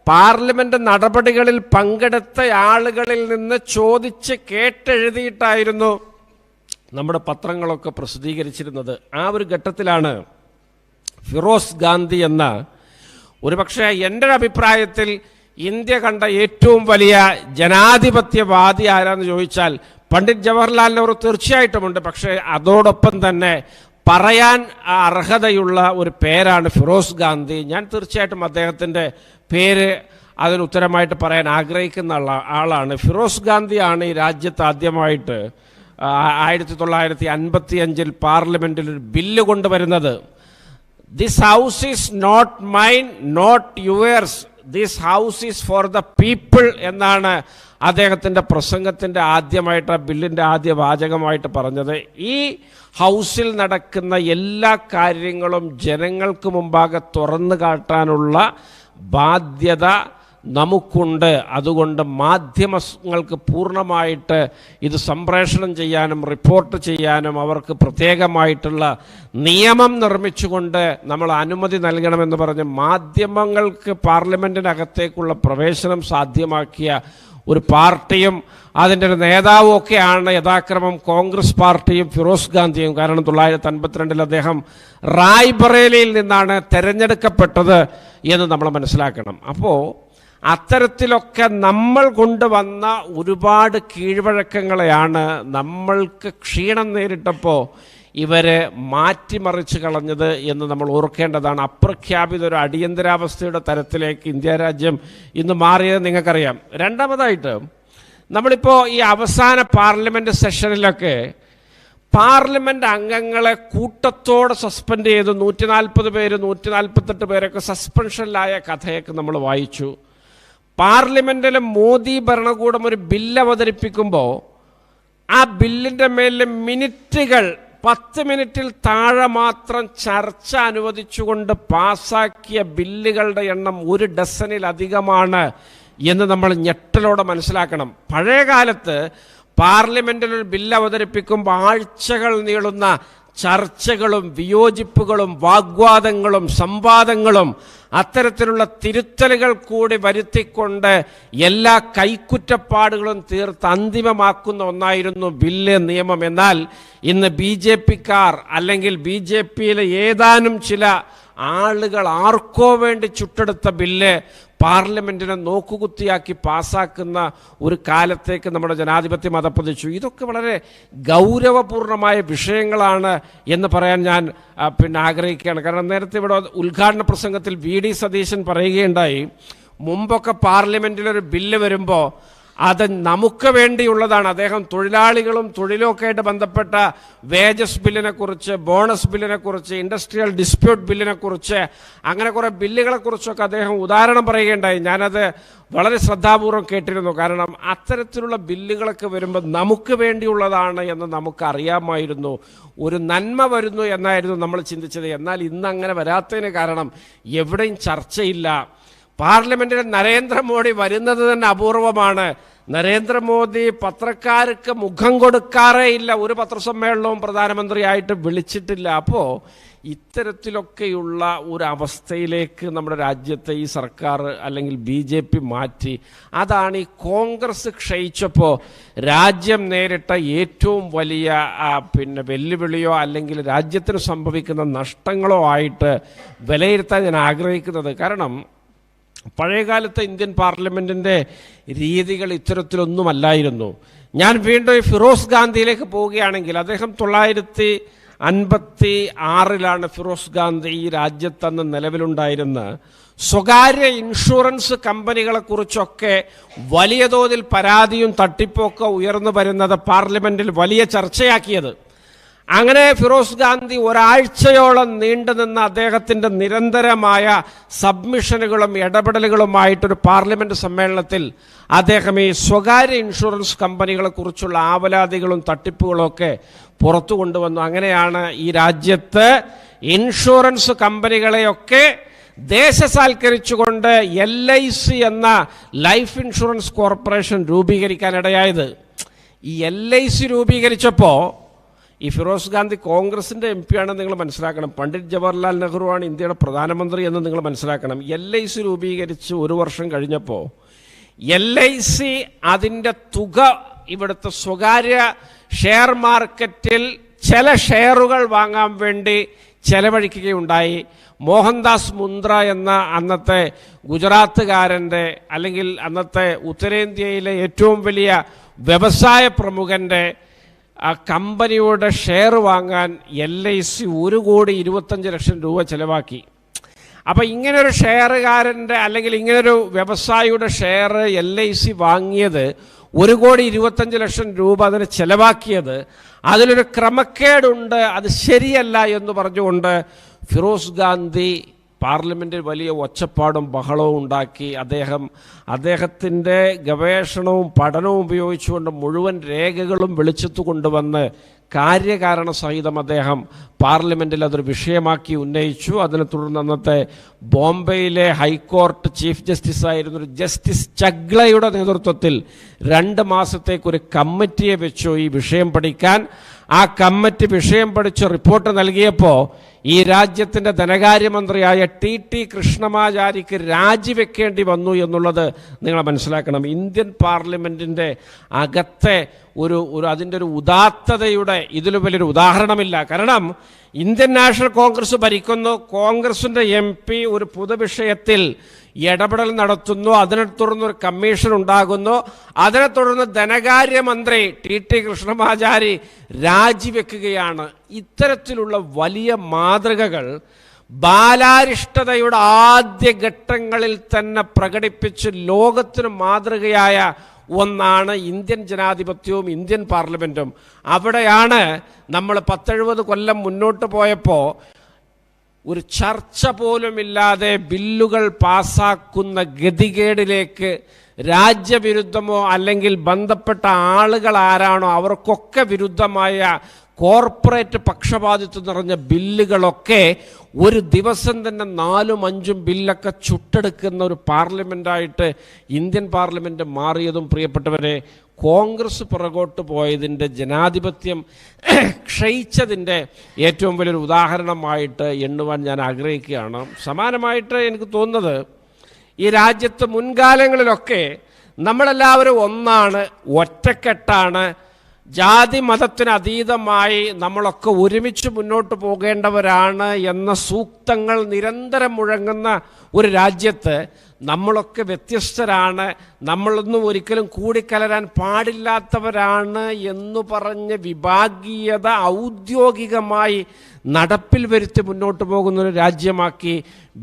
പാർലമെൻറ്റ് നടപടികളിൽ പങ്കെടുത്ത ആളുകളിൽ നിന്ന് ചോദിച്ച് കേട്ടെഴുതിയിട്ടായിരുന്നു നമ്മുടെ പത്രങ്ങളൊക്കെ പ്രസിദ്ധീകരിച്ചിരുന്നത്. ആ ഒരു ഘട്ടത്തിലാണ് ഫിറോസ് ഗാന്ധി എന്ന, ഒരുപക്ഷെ എൻ്റെ അഭിപ്രായത്തിൽ ഇന്ത്യ കണ്ട ഏറ്റവും വലിയ ജനാധിപത്യവാദി ആരാന്ന് ചോദിച്ചാൽ പണ്ഡിറ്റ് ജവഹർലാൽ നെഹ്റു തീർച്ചയായിട്ടുമുണ്ട്. പക്ഷേ അതോടൊപ്പം തന്നെ പറയാൻ അർഹതയുള്ള ഒരു പേരാണ് ഫിറോസ് ഗാന്ധി. ഞാൻ തീർച്ചയായിട്ടും അദ്ദേഹത്തിൻ്റെ പേര് അതിന് ഉത്തരമായിട്ട് പറയാൻ ആഗ്രഹിക്കുന്ന ആളാണ്. ഫിറോസ് ഗാന്ധിയാണ് ഈ രാജ്യത്ത് ആദ്യമായിട്ട് 1955 പാർലമെൻറ്റിൽ ഒരു ബില്ല് കൊണ്ടുവരുന്നത്. This house is not mine, not yours, this house is for the people എന്നാണ് അദ്ദേഹത്തിൻ്റെ പ്രസംഗത്തിൻ്റെ ആദ്യമായിട്ട് ആ ബില്ലിൻ്റെ ആദ്യ വാചകമായിട്ട് പറഞ്ഞത്. ഈ ഹൗസിൽ നടക്കുന്ന എല്ലാ കാര്യങ്ങളും ജനങ്ങൾക്ക് മുമ്പാകെ തുറന്നു കാട്ടാനുള്ള ബാധ്യത നമുക്കുണ്ട്. അതുകൊണ്ട് മാധ്യമങ്ങൾക്ക് പൂർണ്ണമായിട്ട് ഇത് സംപ്രേഷണം ചെയ്യാനും റിപ്പോർട്ട് ചെയ്യാനും അവർക്ക് പ്രത്യേകമായിട്ടുള്ള നിയമം നിർമ്മിച്ചുകൊണ്ട് നമ്മൾ അനുമതി നൽകണമെന്ന് പറഞ്ഞ് മാധ്യമങ്ങൾക്ക് പാർലമെൻറ്റിനകത്തേക്കുള്ള പ്രവേശനം സാധ്യമാക്കിയ ഒരു പാർട്ടിയും അതിൻ്റെ ഒരു നേതാവും ഒക്കെയാണ് യഥാക്രമം കോൺഗ്രസ് പാർട്ടിയും ഫിറോസ് ഗാന്ധിയും. കാരണം 1952 അദ്ദേഹം റായ്ബറേലിയിൽ നിന്നാണ് തെരഞ്ഞെടുക്കപ്പെട്ടത് എന്ന് നമ്മൾ മനസ്സിലാക്കണം. അപ്പോൾ അത്തരത്തിലൊക്കെ നമ്മൾ കൊണ്ടുവന്ന ഒരുപാട് കീഴ്വഴക്കങ്ങളെയാണ് നമ്മൾക്ക് ക്ഷീണം നേരിട്ടപ്പോൾ ഇവരെ മാറ്റിമറിച്ച് കളഞ്ഞത് എന്ന് നമ്മൾ ഓർക്കേണ്ടതാണ്. അപ്രഖ്യാപിത ഒരു അടിയന്തരാവസ്ഥയുടെ തരത്തിലേക്ക് ഇന്ത്യ രാജ്യം ഇന്ന് മാറിയത് നിങ്ങൾക്കറിയാം. രണ്ടാമതായിട്ട് നമ്മളിപ്പോൾ ഈ അവസാന പാർലമെൻറ്റ് സെഷനിലൊക്കെ പാർലമെൻറ്റ് അംഗങ്ങളെ കൂട്ടത്തോടെ സസ്പെൻഡ് ചെയ്ത് 140 പേര് 148 പേരൊക്കെ സസ്പെൻഷനിലായ കഥയൊക്കെ നമ്മൾ വായിച്ചു. പാർലമെൻറ്റിൽ മോദി ഭരണകൂടം ഒരു ബില്ല് അവതരിപ്പിക്കുമ്പോൾ ആ ബില്ലിൻ്റെ മേലിൽ മിനിറ്റുകൾ 10 മിനിറ്റിൽ താഴെ മാത്രം ചർച്ച അനുവദിച്ചുകൊണ്ട് പാസാക്കിയ ബില്ലുകളുടെ എണ്ണം 1 ഡസനിലധികമാണ് എന്ന് നമ്മൾ ഞെട്ടലോടെ മനസ്സിലാക്കണം. പഴയ കാലത്ത് പാർലമെൻറ്റിൽ ഒരു ബില്ല് അവതരിപ്പിക്കുമ്പോൾ ആഴ്ചകൾ നീളുന്ന ചർച്ചകളും വിയോജിപ്പുകളും വാഗ്വാദങ്ങളും സംവാദങ്ങളും അത്തരത്തിലുള്ള തിരുത്തലുകൾ കൂടി വരുത്തിക്കൊണ്ട് എല്ലാ കൈക്കുറ്റപ്പാടുകളും തീർത്ത് അന്തിമമാക്കുന്ന ഒന്നായിരുന്നു ബില്ല് നിയമം. എന്നാൽ ഇന്ന് BJP-ക്കാർ അല്ലെങ്കിൽ BJP-യിലെ ഏതാനും ചില ആളുകൾ ആർക്കോ വേണ്ടി ചുട്ടെടുത്ത ബില്ല് പാർലമെൻറ്റിനെ നോക്കുകുത്തിയാക്കി പാസ്സാക്കുന്ന ഒരു കാലത്തേക്ക് നമ്മുടെ ജനാധിപത്യം അധപ്പതിച്ചു. ഇതൊക്കെ വളരെ ഗൗരവപൂർണമായ വിഷയങ്ങളാണ് എന്ന് പറയാൻ ഞാൻ ആഗ്രഹിക്കുകയാണ്. കാരണം നേരത്തെ ഇവിടെ ഉദ്ഘാടന പ്രസംഗത്തിൽ VD സതീശൻ പറയുകയുണ്ടായി, മുമ്പൊക്കെ പാർലമെൻറ്റിലൊരു ബില്ല് വരുമ്പോൾ അത് നമുക്ക് വേണ്ടിയുള്ളതാണ്. അദ്ദേഹം തൊഴിലാളികളും തൊഴിലുമൊക്കെ ആയിട്ട് ബന്ധപ്പെട്ട വേജസ് ബില്ലിനെക്കുറിച്ച്, ബോണസ് ബില്ലിനെക്കുറിച്ച്, ഇൻഡസ്ട്രിയൽ ഡിസ്പ്യൂട്ട് ബില്ലിനെക്കുറിച്ച്, അങ്ങനെ കുറേ ബില്ലുകളെക്കുറിച്ചൊക്കെ അദ്ദേഹം ഉദാഹരണം പറയുകയുണ്ടായി. ഞാനത് വളരെ ശ്രദ്ധാപൂർവം കേട്ടിരുന്നു. കാരണം അത്തരത്തിലുള്ള ബില്ലുകളൊക്കെ വരുമ്പോൾ നമുക്ക് വേണ്ടിയുള്ളതാണ് എന്ന് നമുക്കറിയാമായിരുന്നു. ഒരു നന്മ വരുന്നു എന്നായിരുന്നു നമ്മൾ ചിന്തിച്ചത്. എന്നാൽ ഇന്ന് അങ്ങനെ വരാത്തതിന് കാരണം എവിടെയും ചർച്ചയില്ല. പാർലമെൻറ്റിൽ നരേന്ദ്രമോദി വരുന്നത് തന്നെ അപൂർവമാണ്. നരേന്ദ്രമോദി പത്രക്കാർക്ക് മുഖം കൊടുക്കാറേ ഇല്ല. ഒരു പത്രസമ്മേളനവും പ്രധാനമന്ത്രിയായിട്ട് വിളിച്ചിട്ടില്ല. അപ്പോൾ ഇത്തരത്തിലൊക്കെയുള്ള ഒരു അവസ്ഥയിലേക്ക് നമ്മുടെ രാജ്യത്തെ ഈ സർക്കാർ അല്ലെങ്കിൽ BJP മാറ്റി. അതാണ് ഈ കോൺഗ്രസ് ക്ഷയിച്ചപ്പോൾ രാജ്യം നേരിട്ട ഏറ്റവും വലിയ വെല്ലുവിളിയോ അല്ലെങ്കിൽ രാജ്യത്തിന് സംഭവിക്കുന്ന നഷ്ടങ്ങളോ ആയിട്ട് വിലയിരുത്താൻ ഞാൻ ആഗ്രഹിക്കുന്നത്. കാരണം പഴയകാലത്തെ ഇന്ത്യൻ പാർലമെൻറ്റിൻ്റെ രീതികൾ ഇത്തരത്തിലൊന്നുമല്ലായിരുന്നു. ഞാൻ വീണ്ടും ഫിറോസ് ഗാന്ധിയിലേക്ക് പോവുകയാണെങ്കിൽ അദ്ദേഹം 1956 ഫിറോസ് ഗാന്ധി ഈ രാജ്യത്തന്ന് നിലവിലുണ്ടായിരുന്ന സ്വകാര്യ ഇൻഷുറൻസ് കമ്പനികളെക്കുറിച്ചൊക്കെ വലിയ തോതിൽ പരാതിയും തട്ടിപ്പൊക്കെ ഉയർന്നു വരുന്നത് പാർലമെൻറ്റിൽ വലിയ ചർച്ചയാക്കിയത്. അങ്ങനെ ഫിറോസ് ഗാന്ധി ഒരാഴ്ചയോളം നീണ്ടുനിന്ന അദ്ദേഹത്തിൻ്റെ നിരന്തരമായ സബ്മിഷനുകളും ഇടപെടലുകളുമായിട്ടൊരു പാർലമെൻറ്റ് സമ്മേളനത്തിൽ അദ്ദേഹം ഈ സ്വകാര്യ ഇൻഷുറൻസ് കമ്പനികളെക്കുറിച്ചുള്ള ആവലാതികളും തട്ടിപ്പുകളൊക്കെ പുറത്തു കൊണ്ടുവന്നു. അങ്ങനെയാണ് ഈ രാജ്യത്ത് ഇൻഷുറൻസ് കമ്പനികളെയൊക്കെ ദേശസാൽക്കരിച്ചുകൊണ്ട് LIC എന്ന ലൈഫ് ഇൻഷുറൻസ് കോർപ്പറേഷൻ രൂപീകരിക്കാനിടയായത്. ഈ LIC രൂപീകരിച്ചപ്പോൾ ഈ ഫിറോസ് ഗാന്ധി കോൺഗ്രസിൻ്റെ MP ആണെന്ന് നിങ്ങൾ മനസ്സിലാക്കണം. പണ്ഡിറ്റ് ജവഹർലാൽ നെഹ്റു ആണ് ഇന്ത്യയുടെ പ്രധാനമന്ത്രി എന്ന് നിങ്ങൾ മനസ്സിലാക്കണം. LIC രൂപീകരിച്ച് 1 വർഷം കഴിഞ്ഞപ്പോൾ LIC അതിൻ്റെ തുക ഇവിടുത്തെ സ്വകാര്യ ഷെയർ മാർക്കറ്റിൽ ചില ഷെയറുകൾ വാങ്ങാൻ വേണ്ടി ചെലവഴിക്കുകയുണ്ടായി. മോഹൻദാസ് മുന്ദ്ര എന്ന അന്നത്തെ ഗുജറാത്തുകാരൻ്റെ അല്ലെങ്കിൽ അന്നത്തെ ഉത്തരേന്ത്യയിലെ ഏറ്റവും വലിയ വ്യവസായ പ്രമുഖൻ്റെ ആ കമ്പനിയുടെ ഷെയർ വാങ്ങാൻ LIC 1,25,00,000 രൂപ ചിലവാക്കി. അപ്പോൾ ഇങ്ങനൊരു ഷെയറുകാരൻ്റെ അല്ലെങ്കിൽ ഇങ്ങനൊരു വ്യവസായിയുടെ ഷെയർ LIC വാങ്ങിയത് 1,25,00,000 രൂപ അതിന് ചിലവാക്കിയത്, അതിലൊരു ക്രമക്കേടുണ്ട്, അത് ശരിയല്ല എന്ന് പറഞ്ഞുകൊണ്ട് ഫിറോസ് ഗാന്ധി പാർലമെൻറ്റിൽ വലിയ ഒച്ചപ്പാടും ബഹളവും ഉണ്ടാക്കി. അദ്ദേഹത്തിൻ്റെ ഗവേഷണവും പഠനവും ഉപയോഗിച്ചുകൊണ്ട് മുഴുവൻ രേഖകളും വെളിച്ചത്തു കൊണ്ടുവന്ന് കാര്യകാരണ സഹിതം അദ്ദേഹം പാർലമെൻറ്റിൽ അതൊരു വിഷയമാക്കി ഉന്നയിച്ചു. അതിനെ തുടർന്ന് അന്നത്തെ ബോംബെയിലെ ഹൈക്കോർട്ട് ചീഫ് ജസ്റ്റിസായിരുന്നൊരു ജസ്റ്റിസ് ചഗ്ലയുടെ നേതൃത്വത്തിൽ 2 മാസത്തേക്കൊരു കമ്മിറ്റിയെ വെച്ചു ഈ വിഷയം പഠിക്കാൻ. ആ കമ്മിറ്റി വിഷയം പഠിച്ച് റിപ്പോർട്ട് നൽകിയപ്പോൾ ഈ രാജ്യത്തിൻ്റെ ധനകാര്യമന്ത്രിയായ TT കൃഷ്ണമാചാരിക്ക് രാജിവെക്കേണ്ടി വന്നു എന്നുള്ളത് നിങ്ങൾ മനസ്സിലാക്കണം. ഇന്ത്യൻ പാർലമെൻറ്റിൻ്റെ അകത്തെ അതിൻ്റെ ഒരു ഉദാത്തതയുടെ ഇതിലും വലിയൊരു ഉദാഹരണമില്ല. കാരണം ഇന്ത്യൻ നാഷണൽ കോൺഗ്രസ് ഭരിക്കുന്നു, കോൺഗ്രസിൻ്റെ MP ഒരു പൊതുവിഷയത്തിൽ ഇടപെടൽ നടത്തുന്നു, അതിനെ തുടർന്ന് ഒരു കമ്മീഷൻ ഉണ്ടാകുന്നു, അതിനെ തുടർന്ന് ധനകാര്യമന്ത്രി TT കൃഷ്ണമാചാരി രാജിവെക്കുകയാണ്. ഇത്തരത്തിലുള്ള വലിയ മാതൃകകൾ ബാലാരിഷ്ടതയുടെ ആദ്യ ഘട്ടങ്ങളിൽ തന്നെ പ്രകടിപ്പിച്ച് ലോകത്തിന് മാതൃകയായ ഒന്നാണ് ഇന്ത്യൻ ജനാധിപത്യവും ഇന്ത്യൻ പാർലമെൻറ്റും. അവിടെയാണ് നമ്മൾ 10-70 കൊല്ലം മുന്നോട്ട് പോയപ്പോൾ ഒരു ചർച്ച പോലുമില്ലാതെ ബില്ലുകൾ പാസ്സാക്കുന്ന ഗതികേടിലേക്ക് രാജ്യവിരുദ്ധമോ അല്ലെങ്കിൽ ബന്ധപ്പെട്ട ആളുകൾ ആരാണോ അവർക്കൊക്കെ വിരുദ്ധമായ കോർപ്പറേറ്റ് പക്ഷപാതിത്വം നിറഞ്ഞ ബില്ലുകളൊക്കെ ഒരു ദിവസം തന്നെ 4-5 ബില്ലൊക്കെ ചുട്ടെടുക്കുന്ന ഒരു പാർലമെൻറ്റായിട്ട് ഇന്ത്യൻ പാർലമെൻറ്റ് മാറിയതും പ്രിയപ്പെട്ടവരെ കോൺഗ്രസ് പുറകോട്ട് പോയതിൻ്റെ, ജനാധിപത്യം ക്ഷയിച്ചതിൻ്റെ ഏറ്റവും വലിയൊരു ഉദാഹരണമായിട്ട് എണ്ണുവാൻ ഞാൻ ആഗ്രഹിക്കുകയാണ്. സമാനമായിട്ട് എനിക്ക് തോന്നുന്നത് ഈ രാജ്യത്ത് മുൻകാലങ്ങളിലൊക്കെ നമ്മളെല്ലാവരും ഒന്നാണ്, ഒറ്റക്കെട്ടാണ്, ജാതി മതത്തിന് അതീതമായി നമ്മളൊക്കെ ഒരുമിച്ച് മുന്നോട്ട് പോകേണ്ടവരാണ് എന്ന സൂക്തങ്ങൾ നിരന്തരം മുഴങ്ങുന്ന ഒരു രാജ്യത്ത് നമ്മളൊക്കെ വ്യത്യസ്തരാണ്, നമ്മളൊന്നും ഒരിക്കലും കൂടിക്കലരാൻ പാടില്ലാത്തവരാണ് എന്നു പറഞ്ഞ് വിഭാഗീയത ഔദ്യോഗികമായി നടപ്പിൽ വരുത്തി മുന്നോട്ട് പോകുന്നൊരു രാജ്യമാക്കി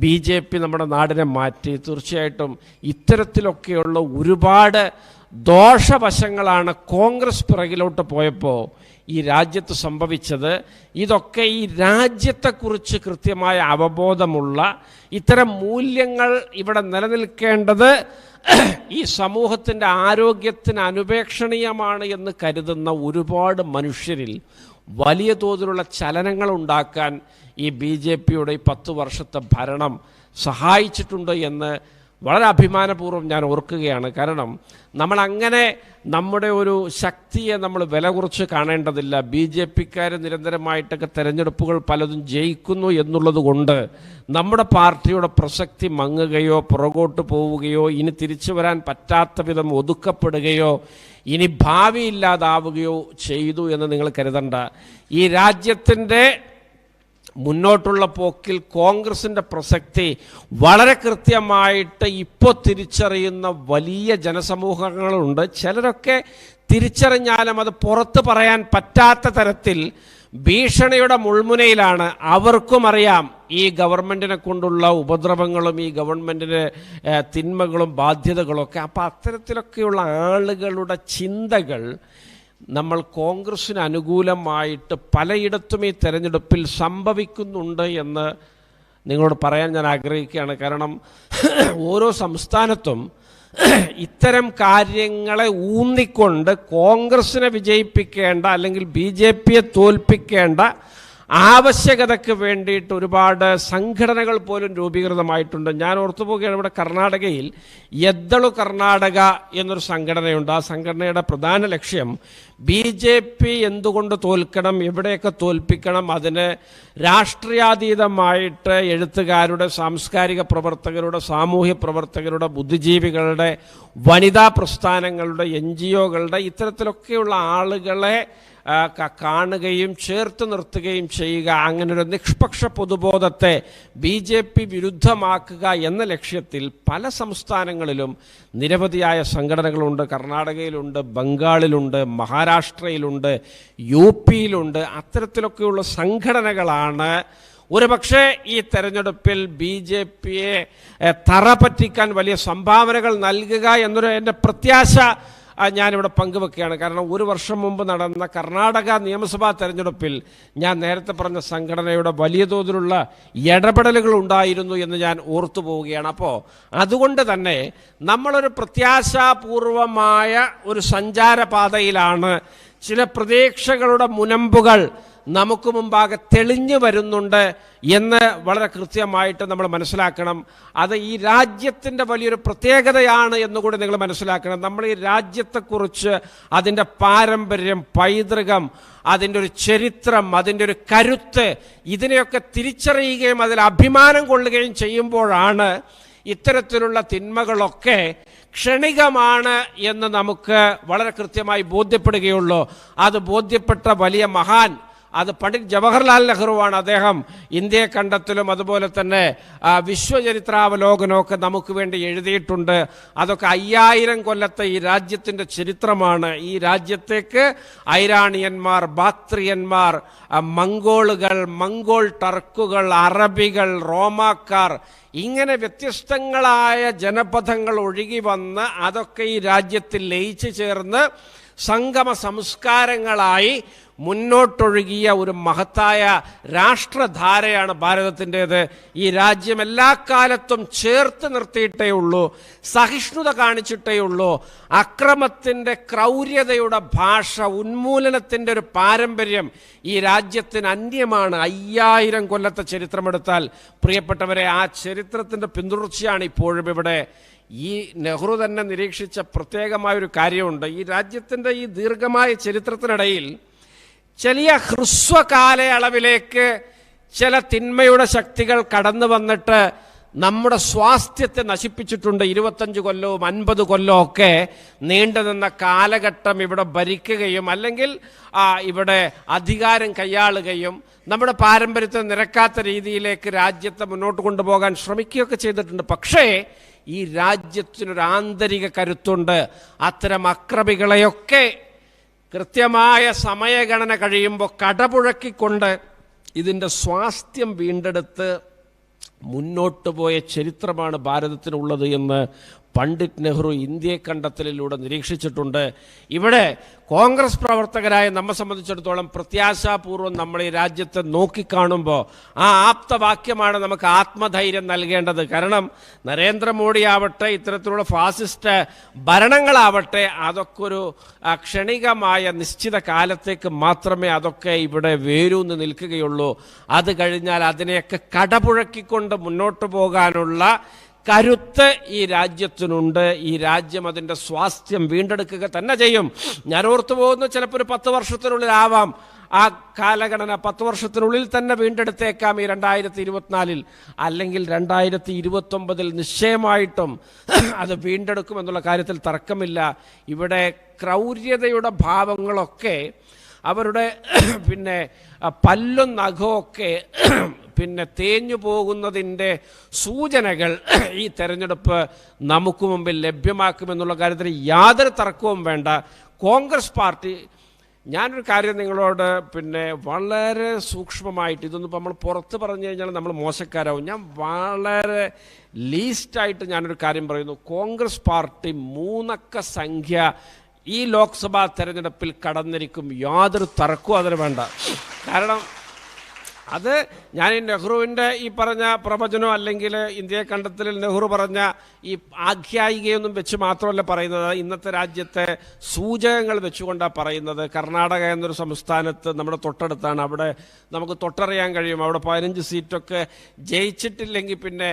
BJP നമ്മുടെ നാടിനെ മാറ്റി. തീർച്ചയായിട്ടും ഇത്തരത്തിലൊക്കെയുള്ള ഒരുപാട് ദോഷവശങ്ങളാണ് കോൺഗ്രസ് പിറകിലോട്ട് പോയപ്പോൾ ഈ രാജ്യത്ത് സംഭവിച്ചത്. ഇതൊക്കെ ഈ രാജ്യത്തെക്കുറിച്ച് കൃത്യമായ അവബോധമുള്ള ഇത്തരം മൂല്യങ്ങൾ ഇവിടെ നിലനിൽക്കേണ്ടത് ഈ സമൂഹത്തിൻ്റെ ആരോഗ്യത്തിന് അനുപേക്ഷണീയമാണ് എന്ന് കരുതുന്ന ഒരുപാട് മനുഷ്യരിൽ വലിയ തോതിലുള്ള ചലനങ്ങൾ ഉണ്ടാക്കാൻ ഈ BJPയുടെ 10 വർഷത്തെ ഭരണം സഹായിച്ചിട്ടുണ്ട് എന്ന് വളരെ അഭിമാനപൂർവ്വം ഞാൻ ഓർക്കുകയാണ്. കാരണം നമ്മളങ്ങനെ നമ്മുടെ ഒരു ശക്തിയെ നമ്മൾ വില കുറച്ച് കാണേണ്ടതില്ല. BJPക്കാർ നിരന്തരമായിട്ടൊക്കെ തെരഞ്ഞെടുപ്പുകൾ പലതും ജയിക്കുന്നു എന്നുള്ളത് കൊണ്ട് നമ്മുടെ പാർട്ടിയുടെ പ്രസക്തി മങ്ങുകയോ പുറകോട്ട് പോവുകയോ ഇനി തിരിച്ചു വരാൻ പറ്റാത്ത വിധം ഒതുക്കപ്പെടുകയോ ഇനി ഭാവിയില്ലാതാവുകയോ ചെയ്തു എന്ന് നിങ്ങൾ കരുതണ്ട. ഈ രാജ്യത്തിൻ്റെ മുന്നോട്ടുള്ള പോക്കിൽ കോൺഗ്രസിൻ്റെ പ്രസക്തി വളരെ കൃത്യമായിട്ട് ഇപ്പോൾ തിരിച്ചറിയുന്ന വലിയ ജനസമൂഹങ്ങളുണ്ട്. ചിലരൊക്കെ തിരിച്ചറിഞ്ഞാലും അത് പുറത്ത് പറയാൻ പറ്റാത്ത തരത്തിൽ ഭീഷണിയുടെ മുൾമുനയിലാണ്. അവർക്കും അറിയാം ഈ ഗവൺമെൻറ്റിനെ കൊണ്ടുള്ള ഉപദ്രവങ്ങളും ഈ ഗവൺമെൻറ്റിൻ്റെ തിന്മകളും ബാധ്യതകളൊക്കെ. അപ്പോൾ അത്തരത്തിലൊക്കെയുള്ള ആളുകളുടെ ചിന്തകൾ നമ്മൾ കോൺഗ്രസ്സിന് അനുകൂലമായിട്ട് പലയിടത്തും ഈ തെരഞ്ഞെടുപ്പിൽ സംഭവിക്കുന്നുണ്ട് എന്ന് നിങ്ങളോട് പറയാൻ ഞാൻ ആഗ്രഹിക്കുകയാണ്. കാരണം ഓരോ സംസ്ഥാനത്തും ഇത്തരം കാര്യങ്ങളെ ഊന്നിക്കൊണ്ട് കോൺഗ്രസ്സിനെ വിജയിപ്പിക്കേണ്ട അല്ലെങ്കിൽ BJPയെ തോൽപ്പിക്കേണ്ട ആവശ്യകതയ്ക്ക് വേണ്ടിയിട്ട് ഒരുപാട് സംഘടനകൾ പോലും രൂപീകൃതമായിട്ടുണ്ട്. ഞാൻ ഓർത്തുപോവുകയാണ്, ഇവിടെ കർണാടകയിൽ എദ്ദളു കർണാടക എന്നൊരു സംഘടനയുണ്ട്. ആ സംഘടനയുടെ പ്രധാന ലക്ഷ്യം BJP എന്തുകൊണ്ട് തോൽക്കണം, എവിടെയൊക്കെ തോൽപ്പിക്കണം, അതിന് രാഷ്ട്രീയാതീതമായിട്ട് എഴുത്തുകാരുടെ, സാംസ്കാരിക പ്രവർത്തകരുടെ, സാമൂഹ്യ പ്രവർത്തകരുടെ, ബുദ്ധിജീവികളുടെ, വനിതാ പ്രസ്ഥാനങ്ങളുടെ, NGOകളുടെ ഇത്തരത്തിലൊക്കെയുള്ള ആളുകളെ കാണുകയും ചേർത്ത് നിർത്തുകയും ചെയ്യുക, അങ്ങനൊരു നിഷ്പക്ഷ പൊതുബോധത്തെ BJP വിരുദ്ധമാക്കുക എന്ന ലക്ഷ്യത്തിൽ പല സംസ്ഥാനങ്ങളിലും നിരവധിയായ സംഘടനകളുണ്ട്. കർണാടകയിലുണ്ട്, ബംഗാളിലുണ്ട്, മഹാരാഷ്ട്രയിലുണ്ട്, UP യിലുണ്ട്. അത്തരത്തിലൊക്കെയുള്ള സംഘടനകളാണ് ഒരുപക്ഷെ ഈ തെരഞ്ഞെടുപ്പിൽ BJPയെ തറ പറ്റിക്കാൻ വലിയ സംഭാവനകൾ നൽകുക എന്നൊരു എൻ്റെ പ്രത്യാശ ഞാനിവിടെ പങ്കുവെക്കുകയാണ്. കാരണം ഒരു വർഷം മുമ്പ് നടന്ന കർണാടക നിയമസഭാ തെരഞ്ഞെടുപ്പിൽ ഞാൻ നേരത്തെ പറഞ്ഞ സംഘടനയുടെ വലിയ തോതിലുള്ള ഇടപെടലുകൾ ഉണ്ടായിരുന്നു എന്ന് ഞാൻ ഓർത്തു പോവുകയാണ്. അപ്പോൾ അതുകൊണ്ട് തന്നെ നമ്മളൊരു പ്രത്യാശാപൂർവമായ ഒരു സഞ്ചാരപാതയിലാണ്. ചില പ്രതീക്ഷകളുടെ മുനമ്പുകൾ നമുക്ക് മുമ്പാകെ തെളിഞ്ഞു വരുന്നുണ്ട് എന്ന് വളരെ കൃത്യമായിട്ട് നമ്മൾ മനസ്സിലാക്കണം. അത് ഈ രാജ്യത്തിൻ്റെ വലിയൊരു പ്രത്യേകതയാണ് എന്നുകൂടി നിങ്ങൾ മനസ്സിലാക്കണം. നമ്മൾ ഈ രാജ്യത്തെക്കുറിച്ച് അതിൻ്റെ പാരമ്പര്യം, പൈതൃകം, അതിൻ്റെ ഒരു ചരിത്രം, അതിൻ്റെ ഒരു കരുത്ത്, ഇതിനെയൊക്കെ തിരിച്ചറിയുകയും അതിൽ അഭിമാനം കൊള്ളുകയും ചെയ്യുമ്പോഴാണ് ഇത്തരത്തിലുള്ള തിന്മകളൊക്കെ ക്ഷണികമാണ് എന്ന് നമുക്ക് വളരെ കൃത്യമായി ബോധ്യപ്പെടുകയുള്ളൂ. അത് ബോധ്യപ്പെട്ട വലിയ മഹാൻ അത് പണ്ഡിറ്റ് ജവഹർലാൽ നെഹ്റുവാണ്. അദ്ദേഹം ഇന്ത്യയെ കണ്ടെത്തലും അതുപോലെ തന്നെ വിശ്വചരിത്രാവലോകനമൊക്കെ നമുക്ക് വേണ്ടി എഴുതിയിട്ടുണ്ട്. അതൊക്കെ 5000 കൊല്ലത്തെ ഈ രാജ്യത്തിൻ്റെ ചരിത്രമാണ്. ഈ രാജ്യത്തേക്ക് ഐരാണിയന്മാർ, ബാക്ട്രിയന്മാർ, മംഗോളുകൾ, മംഗോൾ ടർക്കുകൾ, അറബികൾ, റോമാക്കാർ, ഇങ്ങനെ വ്യത്യസ്തങ്ങളായ ജനപദങ്ങൾ ഒഴുകി വന്ന് അതൊക്കെ ഈ രാജ്യത്തിൽ ലയിച്ചു ചേർന്ന് സംഗമ സംസ്കാരങ്ങളായി മുന്നോട്ടൊഴുകിയ ഒരു മഹത്തായ രാഷ്ട്രധാരയാണ് ഭാരതത്തിൻ്റേത്. ഈ രാജ്യം എല്ലാ കാലത്തും ചേർത്ത് നിർത്തിയിട്ടേ ഉള്ളൂ, സഹിഷ്ണുത കാണിച്ചിട്ടേ ഉള്ളൂ. അക്രമത്തിൻ്റെ, ക്രൗര്യതയുടെ ഭാഷ, ഉന്മൂലനത്തിൻ്റെ ഒരു പാരമ്പര്യം ഈ രാജ്യത്തിന് അന്യമാണ്. 5000 കൊല്ലത്തെ ചരിത്രമെടുത്താൽ പ്രിയപ്പെട്ടവരെ, ആ ചരിത്രത്തിൻ്റെ പിന്തുടർച്ചയാണ് ഇപ്പോഴും ഇവിടെ. ഈ നെഹ്റു തന്നെ നിരീക്ഷിച്ച പ്രത്യേകമായൊരു കാര്യമുണ്ട്. ഈ രാജ്യത്തിൻ്റെ ഈ ദീർഘമായ ചരിത്രത്തിനിടയിൽ ചെറിയ ഹ്രസ്വകാലയളവിലേക്ക് ചില തിന്മയുടെ ശക്തികൾ കടന്നു വന്നിട്ട് നമ്മുടെ സ്വാസ്ഥ്യത്തെ നശിപ്പിച്ചിട്ടുണ്ട്. 25 കൊല്ലവും 50 കൊല്ലവും ഒക്കെ നീണ്ടുനിന്ന കാലഘട്ടം ഇവിടെ ഭരിക്കുകയും അല്ലെങ്കിൽ ഇവിടെ അധികാരം കൈയാളുകയും നമ്മുടെ പാരമ്പര്യത്തെ നിരക്കാത്ത രീതിയിലേക്ക് രാജ്യത്തെ മുന്നോട്ട് കൊണ്ടുപോകാൻ ശ്രമിക്കുകയൊക്കെ ചെയ്തിട്ടുണ്ട്. പക്ഷേ ഈ രാജ്യത്തിനൊരു ആന്തരിക കരുത്തുണ്ട്. അത്തരം അക്രമികളെയൊക്കെ കൃത്യമായ സമയഗണന കഴിയുമ്പോൾ കടപുഴക്കിക്കൊണ്ട് ഇതിൻ്റെ സ്വാസ്ഥ്യം വീണ്ടെടുത്ത് മുന്നോട്ട് പോയ ചരിത്രമാണ് ഭാരതത്തിനുള്ളത് എന്ന് പണ്ഡിറ്റ് നെഹ്റു ഇന്ത്യയെ കണ്ടെത്തലിലൂടെ നിരീക്ഷിച്ചിട്ടുണ്ട്. ഇവിടെ കോൺഗ്രസ് പ്രവർത്തകരായ നമ്മെ സംബന്ധിച്ചിടത്തോളം പ്രത്യാശാപൂർവ്വം നമ്മൾ ഈ രാജ്യത്തെ നോക്കിക്കാണുമ്പോൾ ആ ആപ്തവാക്യമാണ് നമുക്ക് ആത്മധൈര്യം നൽകേണ്ടത്. കാരണം നരേന്ദ്രമോദി ആവട്ടെ, ഇത്തരത്തിലുള്ള ഫാസിസ്റ്റ് ഭരണങ്ങളാവട്ടെ, അതൊക്കെ ഒരു ക്ഷണികമായ നിശ്ചിത കാലത്തേക്ക് മാത്രമേ അതൊക്കെ ഇവിടെ വേരൂന്ന് നിൽക്കുകയുള്ളൂ. അത് കഴിഞ്ഞാൽ അതിനെയൊക്കെ കടപുഴക്കിക്കൊണ്ട് മുന്നോട്ട് പോകാനുള്ള കരുത്ത് ഈ രാജ്യത്തിനുണ്ട്. ഈ രാജ്യം അതിൻ്റെ സ്വാസ്ഥ്യം വീണ്ടെടുക്കുക തന്നെ ചെയ്യും. ഞാൻ ഓർത്തു പോകുന്നു, ചിലപ്പോൾ ഒരു 10 വർഷത്തിനുള്ളിലാവാം ആ കാലഗണന, 10 വർഷത്തിനുള്ളിൽ തന്നെ വീണ്ടെടുത്തേക്കാം ഈ 2024 അല്ലെങ്കിൽ 2029 നിശ്ചയമായിട്ടും അത് വീണ്ടെടുക്കുമെന്നുള്ള കാര്യത്തിൽ തർക്കമില്ല. ഇവിടെ ക്രൗര്യതയുടെ ഭാവങ്ങളൊക്കെ, അവരുടെ പിന്നെ പല്ലും നഖമൊക്കെ പിന്നെ തേഞ്ഞു പോകുന്നതിൻ്റെ സൂചനകൾ ഈ തെരഞ്ഞെടുപ്പ് നമുക്ക് മുമ്പിൽ ലഭ്യമാക്കുമെന്നുള്ള കാര്യത്തിൽ യാതൊരു തർക്കവും വേണ്ട. കോൺഗ്രസ് പാർട്ടി, ഞാനൊരു കാര്യം നിങ്ങളോട് പിന്നെ വളരെ സൂക്ഷ്മമായിട്ട്, ഇതൊന്നും ഇപ്പോൾ നമ്മൾ പുറത്ത് പറഞ്ഞു കഴിഞ്ഞാൽ നമ്മൾ മോശക്കാരാവും. ഞാൻ വളരെ ലീസ്റ്റായിട്ട് ഞാനൊരു കാര്യം പറയുന്നു. കോൺഗ്രസ് പാർട്ടി 3 അക്ക സംഖ്യ ഈ ലോക്സഭാ തെരഞ്ഞെടുപ്പിൽ കടന്നിരിക്കും. യാതൊരു തർക്കവും അതിന് വേണ്ട. കാരണം അത് ഞാൻ ഈ നെഹ്റുവിൻ്റെ ഈ പറഞ്ഞ പ്രവചനം അല്ലെങ്കിൽ ഇന്ത്യയെ കണ്ടെത്തലിൽ നെഹ്റു പറഞ്ഞ ഈ ആഖ്യായികയൊന്നും വെച്ച് മാത്രമല്ല പറയുന്നത്, ഇന്നത്തെ രാജ്യത്തെ സൂചകങ്ങൾ വെച്ചുകൊണ്ടാണ് പറയുന്നത്. കർണാടക എന്നൊരു സംസ്ഥാനത്ത് നമ്മുടെ തൊട്ടടുത്താണ്. അവിടെ നമുക്ക് തൊട്ടറിയാൻ കഴിയും. അവിടെ 15 സീറ്റൊക്കെ ജയിച്ചിട്ടില്ലെങ്കിൽ പിന്നെ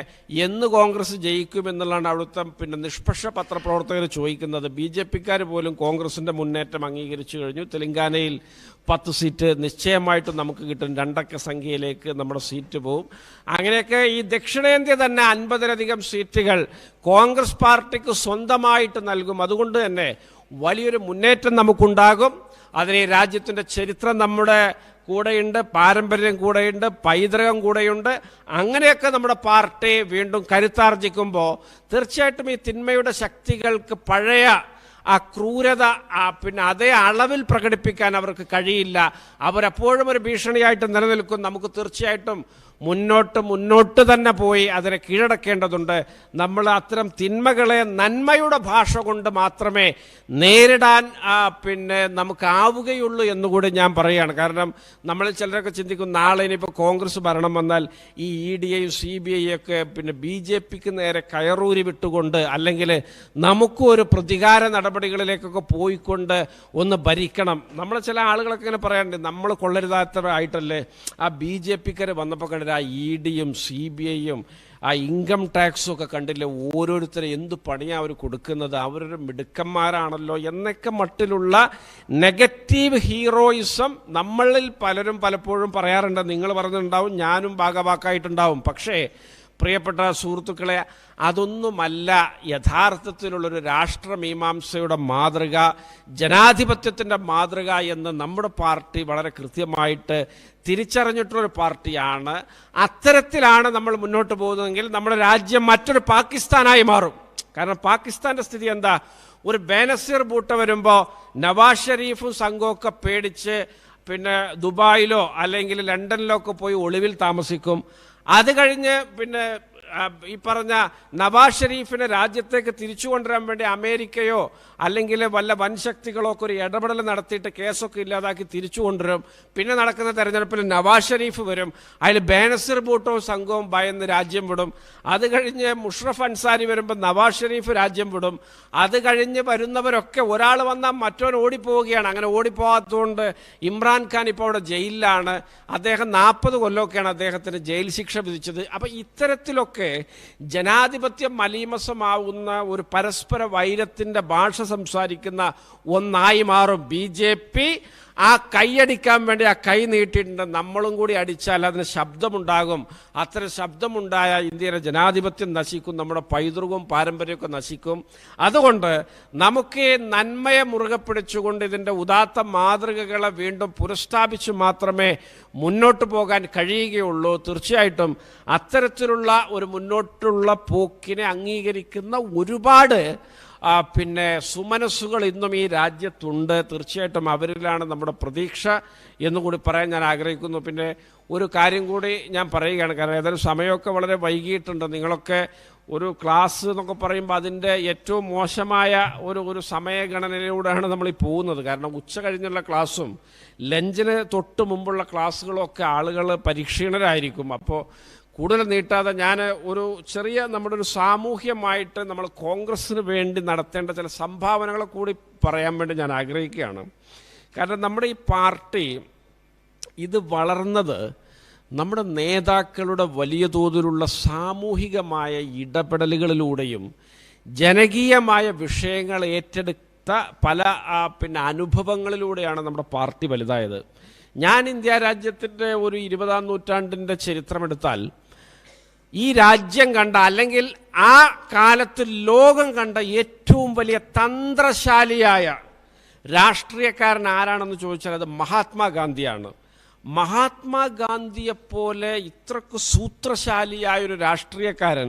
എന്ന് കോൺഗ്രസ് ജയിക്കുമെന്നുള്ളതാണ് അവിടുത്തെ പിന്നെ നിഷ്പക്ഷ പത്രപ്രവർത്തകർ ചോദിക്കുന്നത്. BJPക്കാർ പോലും കോൺഗ്രസിൻ്റെ മുന്നേറ്റം അംഗീകരിച്ചു കഴിഞ്ഞു. തെലങ്കാനയിൽ 10 സീറ്റ് നിശ്ചയമായിട്ടും നമുക്ക് കിട്ടും. 2 അക്ക സംഖ്യയിലേക്ക് നമ്മുടെ സീറ്റ് പോവും. അങ്ങനെയൊക്കെ ഈ ദക്ഷിണേന്ത്യ തന്നെ 50ലധികം സീറ്റുകൾ കോൺഗ്രസ് പാർട്ടിക്ക് സ്വന്തമായിട്ട് നൽകും. അതുകൊണ്ട് തന്നെ വലിയൊരു മുന്നേറ്റം നമുക്കുണ്ടാകും. അതിന് രാജ്യത്തിൻ്റെ ചരിത്രം നമ്മുടെ കൂടെയുണ്ട്, പാരമ്പര്യം കൂടെയുണ്ട്, പൈതൃകം കൂടെയുണ്ട്. അങ്ങനെയൊക്കെ നമ്മുടെ പാർട്ടി വീണ്ടും കരുത്താർജിക്കുമ്പോൾ തീർച്ചയായിട്ടും ഈ തിന്മയുടെ ശക്തികൾക്ക് പഴയ ആ ക്രൂരത പിന്നെ അതേ അളവിൽ പ്രകടിപ്പിക്കാൻ അവർക്ക് കഴിയില്ല. അവരെപ്പോഴും ഒരു ഭീഷണിയായിട്ട് നിലനിൽക്കും. നമുക്ക് തീർച്ചയായിട്ടും മുന്നോട്ട് തന്നെ പോയി അതിനെ കീഴടക്കേണ്ടതുണ്ട്. നമ്മൾ അത്തരം തിന്മകളെ നന്മയുടെ ഭാഷ കൊണ്ട് മാത്രമേ നേരിടാൻ പിന്നെ നമുക്കാവുകയുള്ളൂ എന്നുകൂടി ഞാൻ പറയുകയാണ്. കാരണം നമ്മൾ ചിലരൊക്കെ ചിന്തിക്കും നാളെ ഇനിയിപ്പോൾ കോൺഗ്രസ് ഭരണം വന്നാൽ ഈ EDയും CBI ഒക്കെ പിന്നെ BJPക്ക് നേരെ കയറൂരി വിട്ടുകൊണ്ട് അല്ലെങ്കിൽ നമുക്കും ഒരു പ്രതികാര നടപടികളിലേക്കൊക്കെ പോയിക്കൊണ്ട് ഒന്ന് ഭരിക്കണം. നമ്മൾ ചില ആളുകളൊക്കെ ഇങ്ങനെ പറയാറുണ്ട്, നമ്മൾ കൊള്ളരുതാത്തവരായിട്ടല്ലേ ആ BJPക്കാർ വന്നപ്പോൾ കണ്ടില്ല ആ EDയും CBIയും ആ ഇൻകം ടാക്സും ഒക്കെ കണ്ടില്ലേ, ഓരോരുത്തരും എന്ത് പണിയാണ് അവർ കൊടുക്കുന്നത്, അവരൊരു മിടുക്കന്മാരാണല്ലോ എന്നൊക്കെ മട്ടിലുള്ള നെഗറ്റീവ് ഹീറോയിസം നമ്മളിൽ പലരും പലപ്പോഴും പറയാറുണ്ട്. നിങ്ങൾ പറഞ്ഞിട്ടുണ്ടാവും, ഞാനും ഭാഗവാക്കായിട്ടുണ്ടാവും. പക്ഷേ പ്രിയപ്പെട്ട സുഹൃത്തുക്കളെ, അതൊന്നുമല്ല യഥാർത്ഥത്തിലുള്ളൊരു രാഷ്ട്രമീമാംസയുടെ മാതൃക, ജനാധിപത്യത്തിൻ്റെ മാതൃക എന്ന് നമ്മുടെ പാർട്ടി വളരെ കൃത്യമായിട്ട് തിരിച്ചറിഞ്ഞിട്ടുള്ളൊരു പാർട്ടിയാണ്. അത്തരത്തിലാണ് നമ്മൾ മുന്നോട്ട് പോകുന്നതെങ്കിൽ നമ്മുടെ രാജ്യം മറ്റൊരു പാകിസ്ഥാനായി മാറും. കാരണം പാകിസ്ഥാൻ്റെ സ്ഥിതി എന്താ? ഒരു ബേനസീർ ഭൂട്ടോ വരുമ്പോൾ നവാസ് ഷെരീഫും സംഘമൊക്കെ പേടിച്ച് പിന്നെ ദുബായിലോ അല്ലെങ്കിൽ ലണ്ടനിലോ ഒക്കെ പോയി ഒളിവിൽ താമസിക്കും. അത് കഴിഞ്ഞ് പിന്നെ ഈ പറഞ്ഞ നവാസ് ഷെരീഫിനെ രാജ്യത്തേക്ക് തിരിച്ചു കൊണ്ടുവരാൻ വേണ്ടി അമേരിക്കയോ അല്ലെങ്കിൽ വല്ല വൻശക്തികളോ ഒക്കെ ഒരു ഇടപെടൽ നടത്തിയിട്ട് കേസൊക്കെ ഇല്ലാതാക്കി തിരിച്ചു കൊണ്ടുവരും. പിന്നെ നടക്കുന്ന തെരഞ്ഞെടുപ്പിൽ നവാസ് ഷെരീഫ് വരും, അതിൽ ബേനസീർ ഭൂട്ടോവും സംഘവും ഭയന്ന് രാജ്യം വിടും. അത് കഴിഞ്ഞ് മുഷറഫ് അൻസാരി വരുമ്പോൾ നവാസ് ഷെരീഫ് രാജ്യം വിടും. അത് കഴിഞ്ഞ് വരുന്നവരൊക്കെ ഒരാൾ വന്നാൽ മറ്റവൻ ഓടിപ്പോവുകയാണ്. അങ്ങനെ ഓടിപ്പോകാത്തതുകൊണ്ട് ഇമ്രാൻഖാൻ ഇപ്പോൾ അവിടെ ജയിലിലാണ്. അദ്ദേഹം 40 കൊല്ലമൊക്കെയാണ് അദ്ദേഹത്തിന് ജയിൽ ശിക്ഷ വിധിച്ചത്. അപ്പം ഇത്തരത്തിലൊക്കെ ജനാധിപത്യം മലീമസമാവുന്ന ഒരു പരസ്പര വൈരത്തിൻ്റെ ഭാഷ സംസാരിക്കുന്ന ഒന്നായി മാറും BJP. ആ കൈയടിക്കാൻ വേണ്ടി ആ കൈ നീട്ടിയിട്ടുണ്ട്. നമ്മളും കൂടി അടിച്ചാൽ അതിന് ശബ്ദമുണ്ടാകും. അത്തരം ശബ്ദമുണ്ടായ ഇന്ത്യയിലെ ജനാധിപത്യം നശിക്കും, നമ്മുടെ പൈതൃകവും പാരമ്പര്യമൊക്കെ നശിക്കും. അതുകൊണ്ട് നമുക്ക് നന്മയെ മുറുകെ പിടിച്ചുകൊണ്ട് ഇതിൻ്റെ ഉദാത്ത മാതൃകകളെ വീണ്ടും പുനഃസ്ഥാപിച്ചു മാത്രമേ മുന്നോട്ട് പോകാൻ കഴിയുകയുള്ളൂ. തീർച്ചയായിട്ടും അത്തരത്തിലുള്ള ഒരു മുന്നോട്ടുള്ള പോക്കിനെ അംഗീകരിക്കുന്ന ഒരുപാട് പിന്നെ സുമനസ്സുകൾ ഇന്നും ഈ രാജ്യത്തുണ്ട്. തീർച്ചയായിട്ടും അവരിലാണ് നമ്മുടെ പ്രതീക്ഷ എന്നുകൂടി പറയാൻ ഞാൻ ആഗ്രഹിക്കുന്നു. പിന്നെ ഒരു കാര്യം കൂടി ഞാൻ പറയുകയാണ്, കാരണം ഏതായാലും സമയമൊക്കെ വളരെ വൈകിയിട്ടുണ്ട്. നിങ്ങളൊക്കെ ഒരു ക്ലാസ് എന്നൊക്കെ പറയുമ്പോൾ അതിൻ്റെ ഏറ്റവും മോശമായ ഒരു സമയഗണനയിലൂടെയാണ് നമ്മൾ ഈ പോകുന്നത്. കാരണം ഉച്ച കഴിഞ്ഞുള്ള ക്ലാസ്സും ലഞ്ചിന് തൊട്ട് മുമ്പുള്ള ക്ലാസ്സുകളും ഒക്കെ ആളുകൾ പരീക്ഷീണരായിരിക്കും. അപ്പോൾ കൂടുതൽ നീട്ടാതെ ഞാൻ ഒരു ചെറിയ നമ്മുടെ ഒരു സാമൂഹ്യമായിട്ട് നമ്മൾ കോൺഗ്രസ്സിന് വേണ്ടി നടത്തേണ്ട ചില സംഭാവനകളെ കൂടി പറയാൻ വേണ്ടി ഞാൻ ആഗ്രഹിക്കുകയാണ്. കാരണം നമ്മുടെ ഈ പാർട്ടി ഇത് വളർന്നത് നമ്മുടെ നേതാക്കളുടെ വലിയ തോതിലുള്ള സാമൂഹികമായ ഇടപെടലുകളിലൂടെയും ജനകീയമായ വിഷയങ്ങൾ ഏറ്റെടുത്ത പല പിന്നെ അനുഭവങ്ങളിലൂടെയാണ് നമ്മുടെ പാർട്ടി വലുതായത്. ഞാൻ ഇന്ത്യ രാജ്യത്തിൻ്റെ ഒരു 20-ാം നൂറ്റാണ്ടിൻ്റെ ചരിത്രമെടുത്താൽ ഈ രാജ്യം കണ്ട അല്ലെങ്കിൽ ആ കാലത്ത് ലോകം കണ്ട ഏറ്റവും വലിയ തന്ത്രശാലിയായ രാഷ്ട്രീയക്കാരൻ ആരാണെന്ന് ചോദിച്ചാൽ അത് മഹാത്മാഗാന്ധിയാണ്. മഹാത്മാഗാന്ധിയെപ്പോലെ ഇത്രക്ക് സൂത്രശാലിയായൊരു രാഷ്ട്രീയക്കാരൻ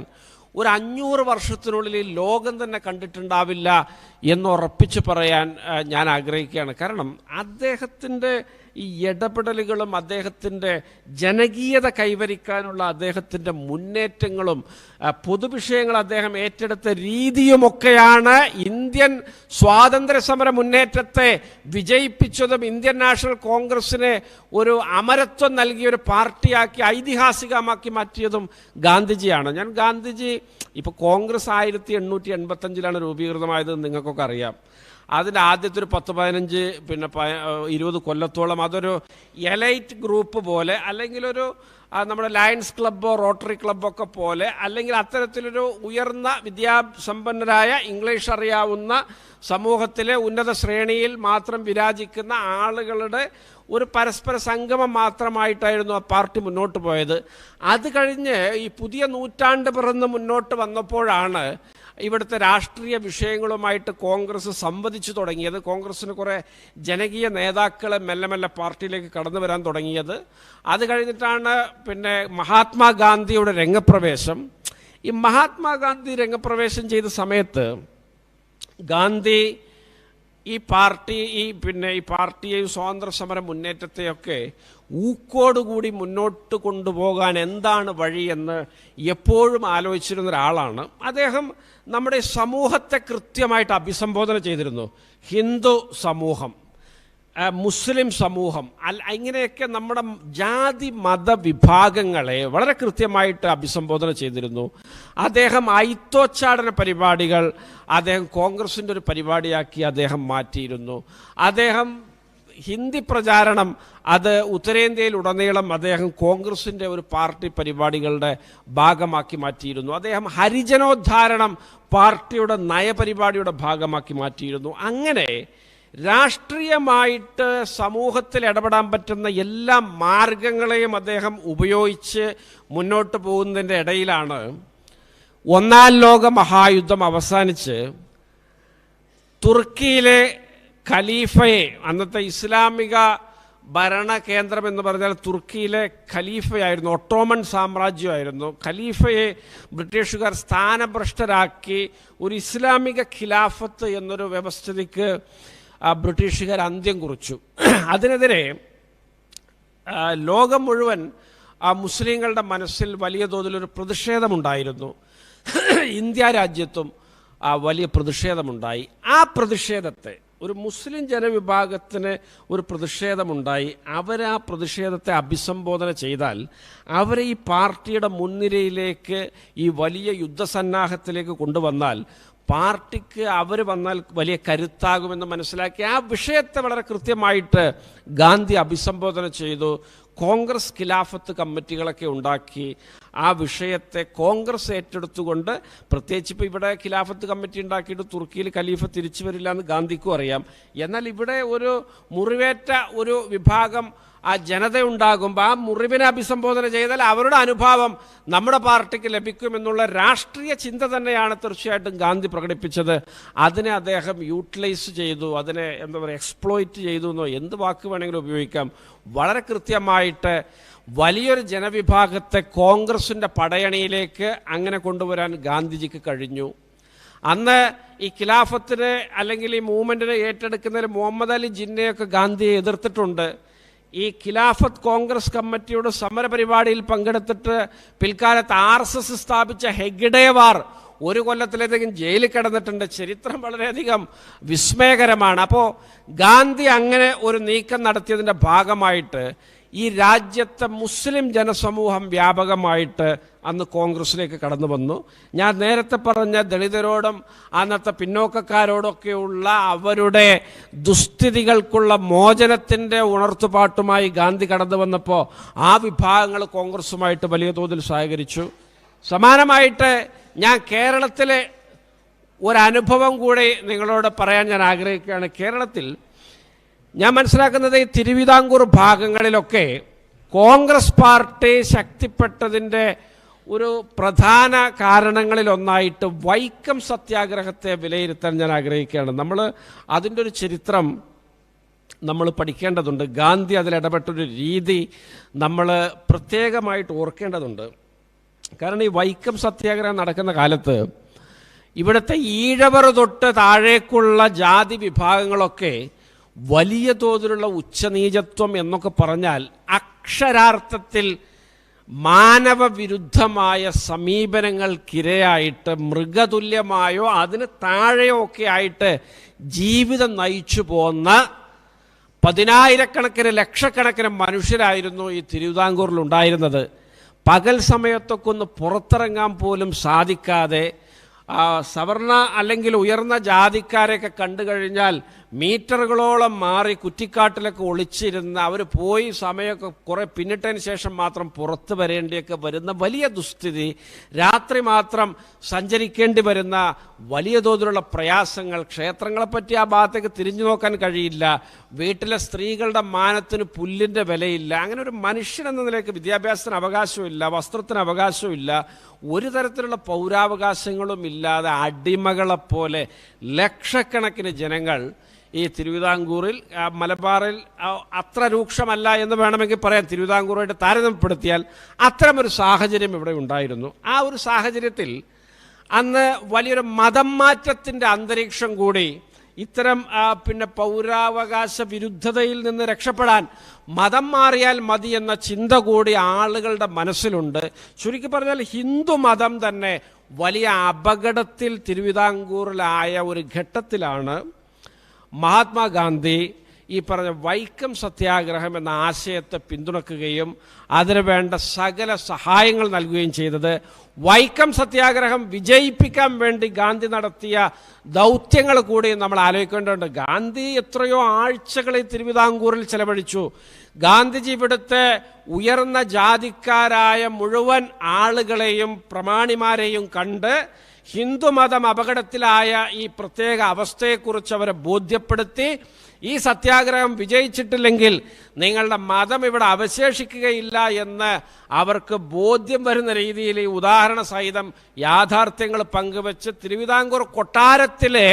ഒരു 500 വർഷത്തിനുള്ളിൽ ഈ ലോകം തന്നെ കണ്ടിട്ടുണ്ടാവില്ല എന്നുറപ്പിച്ച് പറയാൻ ഞാൻ ആഗ്രഹിക്കുകയാണ്. കാരണം അദ്ദേഹത്തിൻ്റെ ഈ ഇടപെടലുകളും അദ്ദേഹത്തിൻ്റെ ജനകീയത കൈവരിക്കാനുള്ള അദ്ദേഹത്തിൻ്റെ മുന്നേറ്റങ്ങളും പൊതുവിഷയങ്ങൾ അദ്ദേഹം ഏറ്റെടുത്ത രീതിയുമൊക്കെയാണ് ഇന്ത്യൻ സ്വാതന്ത്ര്യ സമര മുന്നേറ്റത്തെ വിജയിപ്പിച്ചതും ഇന്ത്യൻ നാഷണൽ കോൺഗ്രസ്സിനെ ഒരു അമരത്വം നൽകിയ ഒരു പാർട്ടിയാക്കി ഐതിഹാസികമാക്കി മാറ്റിയതും ഗാന്ധിജിയാണ്. ഞാൻ ഗാന്ധിജി ഇപ്പോൾ കോൺഗ്രസ് 1885 രൂപീകൃതമായത് നിങ്ങൾക്കൊക്കെ അറിയാം. അതിൻ്റെ ആദ്യത്തെ ഒരു 10-15 പിന്നെ 20 കൊല്ലത്തോളം അതൊരു എലൈറ്റ് ഗ്രൂപ്പ് പോലെ അല്ലെങ്കിൽ ഒരു നമ്മുടെ ലയൺസ് ക്ലബ്ബോ റോട്ടറി ക്ലബ്ബൊക്കെ പോലെ അല്ലെങ്കിൽ അത്തരത്തിലൊരു ഉയർന്ന വിദ്യാസമ്പന്നരായ ഇംഗ്ലീഷ് അറിയാവുന്ന സമൂഹത്തിലെ ഉന്നത ശ്രേണിയിൽ മാത്രം വിരാജിക്കുന്ന ആളുകളുടെ ഒരു പരസ്പര സംഗമം മാത്രമായിട്ടായിരുന്നു ആ പാർട്ടി മുന്നോട്ട് പോയത്. അത് കഴിഞ്ഞ് ഈ പുതിയ നൂറ്റാണ്ട് പിറന്ന് മുന്നോട്ട് വന്നപ്പോഴാണ് ഇവിടുത്തെ രാഷ്ട്രീയ വിഷയങ്ങളുമായിട്ട് കോൺഗ്രസ് സംവദിച്ചു തുടങ്ങിയത്, കോൺഗ്രസ്സിന് കുറേ ജനകീയ നേതാക്കളെ മെല്ലെ മെല്ലെ പാർട്ടിയിലേക്ക് കടന്നു വരാൻ തുടങ്ങിയത്. അത് കഴിഞ്ഞിട്ടാണ് പിന്നെ മഹാത്മാഗാന്ധിയുടെ രംഗപ്രവേശം. ഈ മഹാത്മാഗാന്ധി രംഗപ്രവേശം ചെയ്ത സമയത്ത് ഗാന്ധി ഈ പാർട്ടിയെയും സ്വാതന്ത്ര്യ സമര മുന്നേറ്റത്തെയൊക്കെ ഊക്കോടുകൂടി മുന്നോട്ട് കൊണ്ടുപോകാൻ എന്താണ് വഴിയെന്ന് എപ്പോഴും ആലോചിച്ചിരുന്ന ഒരാളാണ് അദ്ദേഹം. നമ്മുടെ സമൂഹത്തെ കൃത്യമായിട്ട് അഭിസംബോധന ചെയ്തിരുന്നു. ഹിന്ദു സമൂഹം, മുസ്ലിം സമൂഹം, ഇങ്ങനെയൊക്കെ നമ്മുടെ ജാതി മത വിഭാഗങ്ങളെ വളരെ കൃത്യമായിട്ട് അഭിസംബോധന ചെയ്തിരുന്നു. അദ്ദേഹം ഐത്തോച്ചാടന പരിപാടികൾ അദ്ദേഹം കോൺഗ്രസിൻ്റെ ഒരു പരിപാടിയാക്കി അദ്ദേഹം മാറ്റിയിരുന്നു. അദ്ദേഹം ഹിന്ദി പ്രചാരണം അത് ഉത്തരേന്ത്യയിലുടനീളം അദ്ദേഹം കോൺഗ്രസിൻ്റെ ഒരു പാർട്ടി പരിപാടികളുടെ ഭാഗമാക്കി മാറ്റിയിരുന്നു. അദ്ദേഹം ഹരിജനോദ്ധാരണം പാർട്ടിയുടെ നയപരിപാടിയുടെ ഭാഗമാക്കി മാറ്റിയിരുന്നു. അങ്ങനെ രാഷ്ട്രീയമായിട്ട് സമൂഹത്തിൽ ഇടപെടാൻ പറ്റുന്ന എല്ലാ മാർഗങ്ങളെയും അദ്ദേഹം ഉപയോഗിച്ച് മുന്നോട്ട് പോകുന്നതിൻ്റെ ഇടയിലാണ് ഒന്നാം ലോക മഹായുദ്ധം അവസാനിച്ച് തുർക്കിയിലെ ഖലീഫയെ, അന്നത്തെ ഇസ്ലാമിക ഭരണകേന്ദ്രം എന്ന് പറഞ്ഞാൽ തുർക്കിയിലെ ഖലീഫയായിരുന്നു, ഒട്ടോമൻ സാമ്രാജ്യമായിരുന്നു. ഖലീഫയെ ബ്രിട്ടീഷുകാർ സ്ഥാനഭ്രഷ്ടരാക്കി ഒരു ഇസ്ലാമിക ഖിലാഫത്ത് എന്നൊരു വ്യവസ്ഥിതിക്ക് ബ്രിട്ടീഷുകാർ അന്ത്യം കുറിച്ചു. അതിനെതിരെ ലോകം മുഴുവൻ മുസ്ലിങ്ങളുടെ മനസ്സിൽ വലിയ തോതിലൊരു പ്രതിഷേധമുണ്ടായിരുന്നു. ഇന്ത്യ രാജ്യത്തും വലിയ പ്രതിഷേധമുണ്ടായി. ആ പ്രതിഷേധത്തെ ഒരു മുസ്ലിം ജനവിഭാഗത്തിന് ഒരു പ്രതിഷേധമുണ്ടായി. ആ പ്രതിഷേധത്തെ അഭിസംബോധന ചെയ്താൽ അവരെ ഈ പാർട്ടിയുടെ മുൻനിരയിലേക്ക് ഈ വലിയ യുദ്ധസന്നാഹത്തിലേക്ക് കൊണ്ടുവന്നാൽ പാർട്ടിക്ക് അവർ വന്നാൽ വലിയ കരുത്താകുമെന്ന് മനസ്സിലാക്കി ആ വിഷയത്തെ വളരെ കൃത്യമായിട്ട് ഗാന്ധി അഭിസംബോധന ചെയ്തു. കോൺഗ്രസ് ഖിലാഫത്ത് കമ്മിറ്റികളൊക്കെ ഉണ്ടാക്കി ആ വിഷയത്തെ കോൺഗ്രസ് ഏറ്റെടുത്തുകൊണ്ട്, പ്രത്യേകിച്ച് ഇപ്പോൾ ഇവിടെ ഖിലാഫത്ത് കമ്മിറ്റി ഉണ്ടാക്കിയിട്ട് തുർക്കിയിൽ ഖലീഫ തിരിച്ചു വരില്ല എന്ന് ഗാന്ധിക്കും അറിയാം. എന്നാൽ ഇവിടെ ഒരു മുറിവേറ്റ ഒരു വിഭാഗം ആ ജനത ഉണ്ടാകുമ്പോൾ ആ മുറിവിനെ അഭിസംബോധന ചെയ്താൽ അവരുടെ അനുഭാവം നമ്മുടെ പാർട്ടിക്ക് ലഭിക്കുമെന്നുള്ള രാഷ്ട്രീയ ചിന്ത തന്നെയാണ് തീർച്ചയായിട്ടും ഗാന്ധി പ്രകടിപ്പിച്ചത്. അതിനെ അദ്ദേഹം യൂട്ടിലൈസ് ചെയ്തു, അതിനെ എന്താ പറയുക എക്സ്പ്ലോയിറ്റ് ചെയ്തു എന്നോ എന്ത് വാക്ക് വേണമെങ്കിലും ഉപയോഗിക്കാം. വളരെ കൃത്യമായിട്ട് വലിയൊരു ജനവിഭാഗത്തെ കോൺഗ്രസിൻ്റെ പടയണിയിലേക്ക് അങ്ങനെ കൊണ്ടുവരാൻ ഗാന്ധിജിക്ക് കഴിഞ്ഞു. അന്ന് ഈ ഖിലാഫത്തിന് അല്ലെങ്കിൽ ഈ മൂവ്മെൻറ്റിനെ ഏറ്റെടുക്കുന്നതിൽ മുഹമ്മദ് അലി ജിന്നയൊക്കെ ഗാന്ധിയെ എതിർത്തിട്ടുണ്ട്. ഈ ഖിലാഫത്ത് കോൺഗ്രസ് കമ്മിറ്റിയുടെ സമരപരിപാടിയിൽ പങ്കെടുത്തിട്ട് പിൽക്കാലത്ത് RSS സ്ഥാപിച്ച ഹെഗ്ഡേവാർ ഒരു കൊല്ലത്തിലധികം ജയിലിൽ കിടന്നിട്ടുണ്ട്. ചരിത്രം വളരെയധികം വിസ്മയകരമാണ്. അപ്പോൾ ഗാന്ധി അങ്ങനെ ഒരു നീക്കം നടത്തിയതിൻ്റെ ഭാഗമായിട്ട് ഈ രാജ്യത്തെ മുസ്ലിം ജനസമൂഹം വ്യാപകമായിട്ട് അന്ന് കോൺഗ്രസിലേക്ക് കടന്നു വന്നു. ഞാൻ നേരത്തെ പറഞ്ഞ ദളിതരോടും അന്നത്തെ പിന്നോക്കക്കാരോടൊക്കെയുള്ള അവരുടെ ദുസ്ഥിതികൾക്കുള്ള മോചനത്തിൻ്റെ ഉണർത്തുപാട്ടുമായി ഗാന്ധി കടന്നു വന്നപ്പോൾ ആ വിഭാഗങ്ങൾ കോൺഗ്രസുമായിട്ട് വലിയ തോതിൽ സഹകരിച്ചു. സമാനമായിട്ട് ഞാൻ കേരളത്തിലെ ഒരനുഭവം കൂടി നിങ്ങളോട് പറയാൻ ഞാൻ ആഗ്രഹിക്കുകയാണ്. കേരളത്തിൽ ഞാൻ മനസ്സിലാക്കുന്നത് ഈ തിരുവിതാംകൂർ ഭാഗങ്ങളിലൊക്കെ കോൺഗ്രസ് പാർട്ടി ശക്തിപ്പെട്ടതിൻ്റെ ഒരു പ്രധാന കാരണങ്ങളിലൊന്നായിട്ട് വൈക്കം സത്യാഗ്രഹത്തെ വിലയിരുത്താൻ ഞാൻ ആഗ്രഹിക്കുകയാണ്. നമ്മൾ അതിൻ്റെ ഒരു ചരിത്രം നമ്മൾ പഠിക്കേണ്ടതുണ്ട്. ഗാന്ധി അതിലിടപെട്ടൊരു രീതി നമ്മൾ പ്രത്യേകമായിട്ട് ഓർക്കേണ്ടതുണ്ട്. കാരണം ഈ വൈക്കം സത്യാഗ്രഹം നടക്കുന്ന കാലത്ത് ഇവിടുത്തെ ഈഴവർ തൊട്ട് താഴേക്കുള്ള ജാതി വിഭാഗങ്ങളൊക്കെ വലിയ തോതിലുള്ള ഉച്ചനീചത്വം എന്നൊക്കെ പറഞ്ഞാൽ അക്ഷരാർത്ഥത്തിൽ മാനവവിരുദ്ധമായ സമീപനങ്ങൾക്കിരയായിട്ട് മൃഗതുല്യമായോ അതിന് താഴെയോ ഒക്കെ ആയിട്ട് ജീവിതം നയിച്ചു പോന്ന പതിനായിരക്കണക്കിന് ലക്ഷക്കണക്കിന് മനുഷ്യരായിരുന്നു ഈ തിരുവിതാംകൂറിൽ ഉണ്ടായിരുന്നത്. പകൽ സമയത്തൊക്കെ ഒന്ന് പുറത്തിറങ്ങാൻ പോലും സാധിക്കാതെ സവർണ അല്ലെങ്കിൽ ഉയർന്ന ജാതിക്കാരെയൊക്കെ കണ്ടു കഴിഞ്ഞാൽ മീറ്ററുകളോളം മാറി കുറ്റിക്കാട്ടിലൊക്കെ ഒളിച്ചിരുന്ന് അവർ പോയി സമയമൊക്കെ കുറേ പിന്നിട്ടതിന് ശേഷം മാത്രം പുറത്ത് വരേണ്ടിയൊക്കെ വരുന്ന വലിയ ദുസ്ഥിതി, രാത്രി മാത്രം സഞ്ചരിക്കേണ്ടി വരുന്ന വലിയ തോതിലുള്ള പ്രയാസങ്ങൾ, ക്ഷേത്രങ്ങളെപ്പറ്റി ആ ഭാഗത്തേക്ക് തിരിഞ്ഞു നോക്കാൻ കഴിയില്ല, വീട്ടിലെ സ്ത്രീകളുടെ മാനത്തിന് പുല്ലിൻ്റെ വിലയില്ല, അങ്ങനെ ഒരു മനുഷ്യനെന്ന നിലയ്ക്ക് വിദ്യാഭ്യാസത്തിന് അവകാശമില്ല, വസ്ത്രത്തിന് അവകാശമില്ല, ഒരു തരത്തിലുള്ള പൗരാവകാശങ്ങളും ഇല്ലാതെ അടിമകളെപ്പോലെ ലക്ഷക്കണക്കിന് ജനങ്ങൾ ഈ തിരുവിതാംകൂറിൽ, മലബാറിൽ അത്ര രൂക്ഷമല്ല എന്ന് വേണമെങ്കിൽ പറയാം, തിരുവിതാംകൂറുമായിട്ട് താരതമ്യപ്പെടുത്തിയാൽ അത്തരമൊരു സാഹചര്യം ഇവിടെ ഉണ്ടായിരുന്നു. ആ ഒരു സാഹചര്യത്തിൽ അന്ന് വലിയൊരു മതം മാറ്റത്തിൻ്റെ അന്തരീക്ഷം കൂടി, ഇത്തരം പൗരാവകാശ വിരുദ്ധതയിൽ നിന്ന് രക്ഷപ്പെടാൻ മതം മാറിയാൽ മതി എന്ന ചിന്ത കൂടി ആളുകളുടെ മനസ്സിലുണ്ട്. ചുരുക്കി പറഞ്ഞാൽ ഹിന്ദു മതം തന്നെ വലിയ അപകടത്തിൽ തിരുവിതാംകൂറിലായ ഒരു ഘട്ടത്തിലാണ് മഹാത്മാഗാന്ധി ഈ പറഞ്ഞ വൈക്കം സത്യാഗ്രഹം എന്ന ആശയത്തെ പിന്തുണക്കുകയും അതിന് വേണ്ട സകല സഹായങ്ങൾ നൽകുകയും ചെയ്തത്. വൈക്കം സത്യാഗ്രഹം വിജയിപ്പിക്കാൻ വേണ്ടി ഗാന്ധി നടത്തിയ ദൗത്യങ്ങൾ കൂടി നമ്മൾ ആലോചിക്കേണ്ടതുണ്ട്. ഗാന്ധി എത്രയോ ആഴ്ചകളിൽ തിരുവിതാംകൂറിൽ ചെലവഴിച്ചു. ഗാന്ധിജി ഇവിടുത്തെ ഉയർന്ന ജാതിക്കാരായ മുഴുവൻ ആളുകളെയും പ്രമാണിമാരെയും കണ്ട് ഹിന്ദുമതം അപകടത്തിലായ ഈ പ്രത്യേക അവസ്ഥയെക്കുറിച്ച് അവരെ ബോധ്യപ്പെടുത്തി, ഈ സത്യാഗ്രഹം വിജയിച്ചിട്ടില്ലെങ്കിൽ നിങ്ങളുടെ മതം ഇവിടെ അവശേഷിക്കുകയില്ല എന്ന് അവർക്ക് ബോധ്യം വരുന്ന രീതിയിൽ ഈ ഉദാഹരണ സഹിതം യാഥാർത്ഥ്യങ്ങൾ പങ്കുവെച്ച് തിരുവിതാംകൂർ കൊട്ടാരത്തിലെ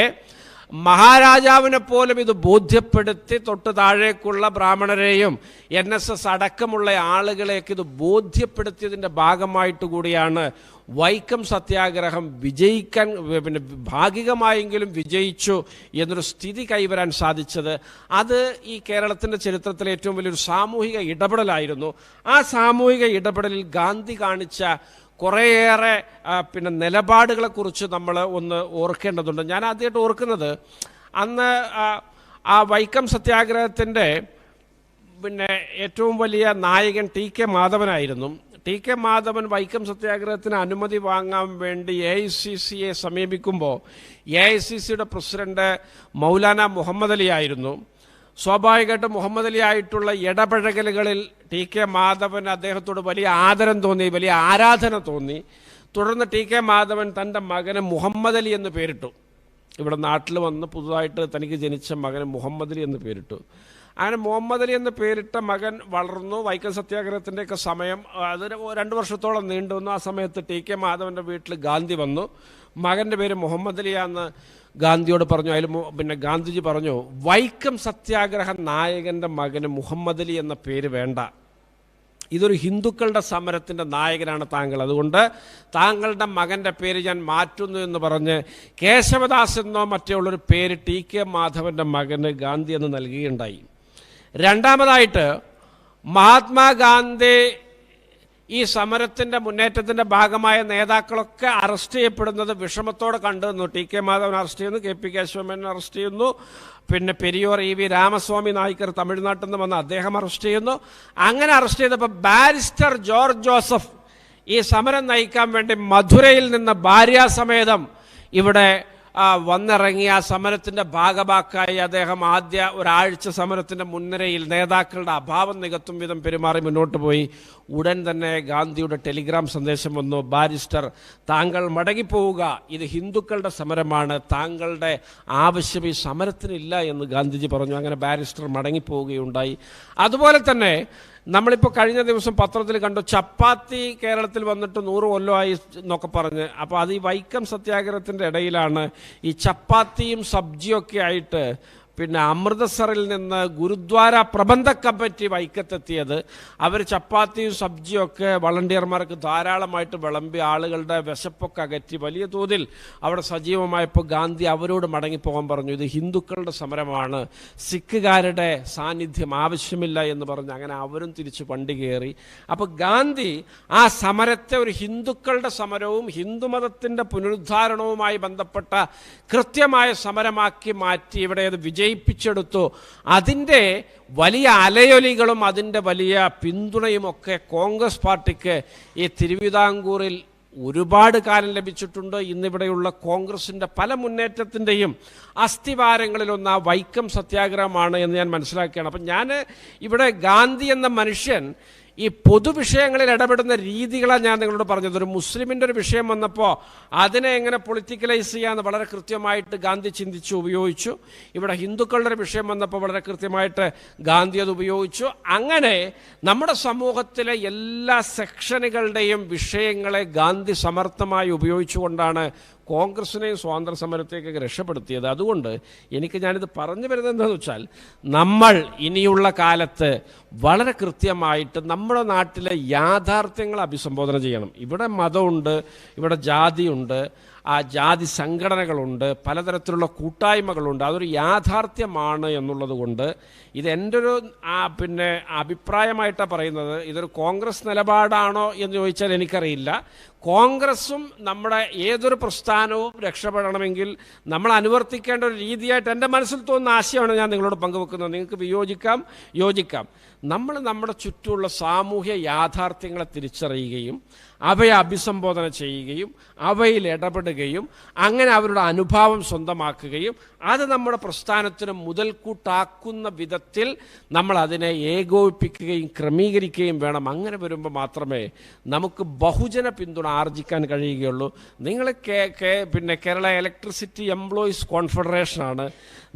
മഹാരാജാവിനെ പോലും ഇത് ബോധ്യപ്പെടുത്തി തൊട്ട് താഴേക്കുള്ള ബ്രാഹ്മണരെയും NSS അടക്കമുള്ള ആളുകളെയൊക്കെ ഇത് ബോധ്യപ്പെടുത്തിയതിൻ്റെ ഭാഗമായിട്ട് കൂടിയാണ് വൈക്കം സത്യാഗ്രഹം വിജയിക്കാൻ, ഭാഗികമായെങ്കിലും വിജയിച്ചു എന്നൊരു സ്ഥിതി കൈവരാൻ സാധിച്ചത്. അത് ഈ കേരളത്തിൻ്റെ ചരിത്രത്തിലെ ഏറ്റവും വലിയൊരു സാമൂഹിക ഇടപെടലായിരുന്നു. ആ സാമൂഹിക ഇടപെടലിൽ ഗാന്ധി കാണിച്ച കുറേയേറെ നിലപാടുകളെക്കുറിച്ച് നമ്മൾ ഒന്ന് ഓർക്കേണ്ടതുണ്ട്. ഞാൻ ആദ്യമായിട്ട് ഓർക്കുന്നത് അന്ന് ആ വൈക്കം സത്യാഗ്രഹത്തിൻ്റെ ഏറ്റവും വലിയ നായകൻ TK മാധവനായിരുന്നു. TK മാധവൻ വൈക്കം സത്യാഗ്രഹത്തിന് അനുമതി വാങ്ങാൻ വേണ്ടി AICCയെ സമീപിക്കുമ്പോൾ AICCയുടെ പ്രസിഡന്റ് മൗലാന മുഹമ്മദ് അലി ആയിരുന്നു. സ്വാഭാവികമായിട്ടും മുഹമ്മദ് അലി ആയിട്ടുള്ള ഇടപഴകലുകളിൽ TK മാധവൻ അദ്ദേഹത്തോട് വലിയ ആദരം തോന്നി, വലിയ ആരാധന തോന്നി. തുടർന്ന് TK മാധവൻ തൻ്റെ മകന് മുഹമ്മദ് അലി എന്ന് പേരിട്ടു. ഇവിടെ നാട്ടിൽ വന്ന് പുതുതായിട്ട് തനിക്ക് ജനിച്ച മകന് മുഹമ്മദ് അലി എന്ന് പേരിട്ടു. അങ്ങനെ മുഹമ്മദ് അലി എന്ന് പേരിട്ട മകൻ വളർന്നു. വൈക്കം സത്യാഗ്രഹത്തിൻ്റെയൊക്കെ സമയം അത് 2 വർഷത്തോളം നീണ്ടു വന്നു. ആ സമയത്ത് TK മാധവൻ്റെ വീട്ടിൽ ഗാന്ധി വന്നു. മകൻ്റെ പേര് മുഹമ്മദ് അലിയാന്ന് ഗാന്ധിയോട് പറഞ്ഞു. അതിൽ ഗാന്ധിജി പറഞ്ഞു, വൈക്കം സത്യാഗ്രഹ നായകൻ്റെ മകന് മുഹമ്മദ് അലി എന്ന പേര് വേണ്ട, ഇതൊരു ഹിന്ദുക്കളുടെ സമരത്തിൻ്റെ നായകനാണ് താങ്കൾ, അതുകൊണ്ട് താങ്കളുടെ മകൻ്റെ പേര് ഞാൻ മാറ്റുന്നു എന്ന് പറഞ്ഞ് കേശവദാസ് എന്നോ മറ്റോ ഉള്ളൊരു പേര് TK മാധവൻ്റെ മകന് ഗാന്ധി എന്ന് നൽകുകയുണ്ടായി. രണ്ടാമതായിട്ട് മഹാത്മാഗാന്ധി ഈ സമരത്തിൻ്റെ മുന്നേറ്റത്തിൻ്റെ ഭാഗമായ നേതാക്കളൊക്കെ അറസ്റ്റ് ചെയ്യപ്പെടുന്നത് വിഷമത്തോടെ കണ്ടുവന്നു. TK മാധവൻ അറസ്റ്റ് ചെയ്യുന്നു, KP കേശവമേനോൻ അറസ്റ്റ് ചെയ്യുന്നു, പെരിയോർ EV രാമസ്വാമി നായ്ക്കർ തമിഴ്നാട്ടിൽ നിന്ന് വന്ന് അദ്ദേഹം അറസ്റ്റ് ചെയ്യുന്നു. അങ്ങനെ അറസ്റ്റ് ചെയ്തപ്പോൾ ബാരിസ്റ്റർ ജോർജ് ജോസഫ് ഈ സമരം നയിക്കാൻ വേണ്ടി മധുരയിൽ നിന്ന് ഭാര്യാസമേതം ഇവിടെ വന്നിറങ്ങി. ആ സമരത്തിൻ്റെ ഭാഗമാക്കായി അദ്ദേഹം ആദ്യ ഒരാഴ്ച സമരത്തിൻ്റെ മുൻനിരയിൽ നേതാക്കളുടെ അഭാവം നികത്തും വിധം പെരുമാറി മുന്നോട്ട് പോയി. ഉടൻ തന്നെ ഗാന്ധിയുടെ ടെലിഗ്രാം സന്ദേശം വന്നു, ബാരിസ്റ്റർ താങ്കൾ മടങ്ങിപ്പോവുക, ഇത് ഹിന്ദുക്കളുടെ സമരമാണ്, താങ്കളുടെ ആവശ്യം ഈ സമരത്തിനില്ല എന്ന് ഗാന്ധിജി പറഞ്ഞു. അങ്ങനെ ബാരിസ്റ്റർ മടങ്ങിപ്പോവുകയുണ്ടായി. അതുപോലെ തന്നെ നമ്മളിപ്പോൾ കഴിഞ്ഞ ദിവസം പത്രത്തിൽ കണ്ടു, ചപ്പാത്തി കേരളത്തിൽ വന്നിട്ട് 100 കൊല്ലമായി എന്നൊക്കെ പറഞ്ഞ്. അപ്പോൾ അത് ഈ വൈക്കം സത്യാഗ്രഹത്തിൻ്റെ ഇടയിലാണ് ഈ ചപ്പാത്തിയും സബ്ജിയൊക്കെ ആയിട്ട് അമൃതസറിൽ നിന്ന് ഗുരുദ്വാര പ്രബന്ധ കമ്മിറ്റി വൈക്കത്തെത്തിയത്. അവർ ചപ്പാത്തിയും സബ്ജിയൊക്കെ വളണ്ടിയർമാർക്ക് ധാരാളമായിട്ട് വിളമ്പി ആളുകളുടെ വിശപ്പൊക്കെ അകറ്റി വലിയ തോതിൽ അവിടെ സജീവമായപ്പോൾ ഗാന്ധി അവരോട് മടങ്ങിപ്പോകാൻ പറഞ്ഞു. ഇത് ഹിന്ദുക്കളുടെ സമരമാണ്, സിഖുകാരുടെ സാന്നിധ്യം ആവശ്യമില്ല എന്ന് പറഞ്ഞ് അങ്ങനെ അവരും തിരിച്ച് വണ്ടി കയറി. അപ്പോൾ ഗാന്ധി ആ സമരത്തെ ഒരു ഹിന്ദുക്കളുടെ സമരവും ഹിന്ദുമതത്തിൻ്റെ പുനരുദ്ധാരണവുമായി ബന്ധപ്പെട്ട കൃത്യമായ സമരമാക്കി മാറ്റി ഇവിടെ അത് വിജയിപ്പിച്ചെടുത്തു. അതിൻ്റെ വലിയ അലയൊലികളും അതിൻ്റെ വലിയ പിന്തുണയുമൊക്കെ കോൺഗ്രസ് പാർട്ടിക്ക് ഈ തിരുവിതാംകൂറിൽ ഒരുപാട് കാലം ലഭിച്ചിട്ടുണ്ട്. ഇന്നിവിടെയുള്ള കോൺഗ്രസിൻ്റെ പല മുന്നേറ്റത്തിൻ്റെയും അസ്ഥിവാരങ്ങളിലൊന്ന് ആ വൈക്കം സത്യാഗ്രഹമാണ് എന്ന് ഞാൻ മനസ്സിലാക്കുകയാണ്. അപ്പം ഞാൻ ഇവിടെ ഗാന്ധി എന്ന മനുഷ്യൻ ഈ പൊതുവിഷയങ്ങളിൽ ഇടപെടുന്ന രീതികളാണ് ഞാൻ നിങ്ങളോട് പറഞ്ഞത്. ഒരു മുസ്ലിമിൻ്റെ ഒരു വിഷയം വന്നപ്പോൾ അതിനെ എങ്ങനെ പൊളിറ്റിക്കലൈസ് ചെയ്യാമെന്ന് വളരെ കൃത്യമായിട്ട് ഗാന്ധി ചിന്തിച്ചു ഉപയോഗിച്ചു. ഇവിടെ ഹിന്ദുക്കളുടെ ഒരു വിഷയം വന്നപ്പോൾ വളരെ കൃത്യമായിട്ട് ഗാന്ധി അത് ഉപയോഗിച്ചു. അങ്ങനെ നമ്മുടെ സമൂഹത്തിലെ എല്ലാ സെക്ഷനുകളുടെയും വിഷയങ്ങളെ ഗാന്ധി സമർത്ഥമായി ഉപയോഗിച്ചുകൊണ്ടാണ് കോൺഗ്രസിനെയും സ്വാതന്ത്ര്യ സമരത്തേക്കൊക്കെ രക്ഷപ്പെടുത്തിയത്. അതുകൊണ്ട് ഞാനിത് പറഞ്ഞു വരുന്നത് എന്താണെന്ന് വെച്ചാൽ, നമ്മൾ ഇനിയുള്ള കാലത്ത് വളരെ കൃത്യമായിട്ട് നമ്മുടെ നാട്ടിലെ യാഥാർത്ഥ്യങ്ങൾ അഭിസംബോധന ചെയ്യണം. ഇവിടെ മതമുണ്ട്, ഇവിടെ ജാതിയുണ്ട്, ആ ജാതി സംഘടനകളുണ്ട്, പലതരത്തിലുള്ള കൂട്ടായ്മകളുണ്ട്. അതൊരു യാഥാർത്ഥ്യമാണ് എന്നുള്ളത് കൊണ്ട് ഇതെൻ്റെ ഒരു അഭിപ്രായമായിട്ടാണ് പറയുന്നത്. ഇതൊരു കോൺഗ്രസ് നിലപാടാണോ എന്ന് ചോദിച്ചാൽ എനിക്കറിയില്ല. കോൺഗ്രസും നമ്മുടെ ഏതൊരു പ്രസ്ഥാനവും രക്ഷപ്പെടണമെങ്കിൽ നമ്മൾ അനുവർത്തിക്കേണ്ട ഒരു രീതിയായിട്ട് എൻ്റെ മനസ്സിൽ തോന്നുന്ന ആശയമാണ് ഞാൻ നിങ്ങളോട് പങ്കുവെക്കുന്നത്. നിങ്ങൾക്ക് വിയോജിക്കാം, യോജിക്കാം. നമ്മൾ നമ്മുടെ ചുറ്റുമുള്ള സാമൂഹ്യ യാഥാർത്ഥ്യങ്ങളെ തിരിച്ചറിയുകയും അവയെ അഭിസംബോധന ചെയ്യുകയും അവയിൽ ഇടപെടുകയും അങ്ങനെ അവരുടെ അനുഭാവം സ്വന്തമാക്കുകയും അത് നമ്മുടെ പ്രസ്ഥാനത്തിന് മുതൽക്കൂട്ടാക്കുന്ന വിധത്തിൽ നമ്മൾ അതിനെ ഏകോപിപ്പിക്കുകയും ക്രമീകരിക്കുകയും വേണം. അങ്ങനെ വരുമ്പോൾ മാത്രമേ നമുക്ക് ബഹുജന പിന്തുണ ആർജിക്കാൻ കഴിയുകയുള്ളൂ. നിങ്ങൾ കേരള ഇലക്ട്രിസിറ്റി എംപ്ലോയീസ് കോൺഫെഡറേഷനാണ്.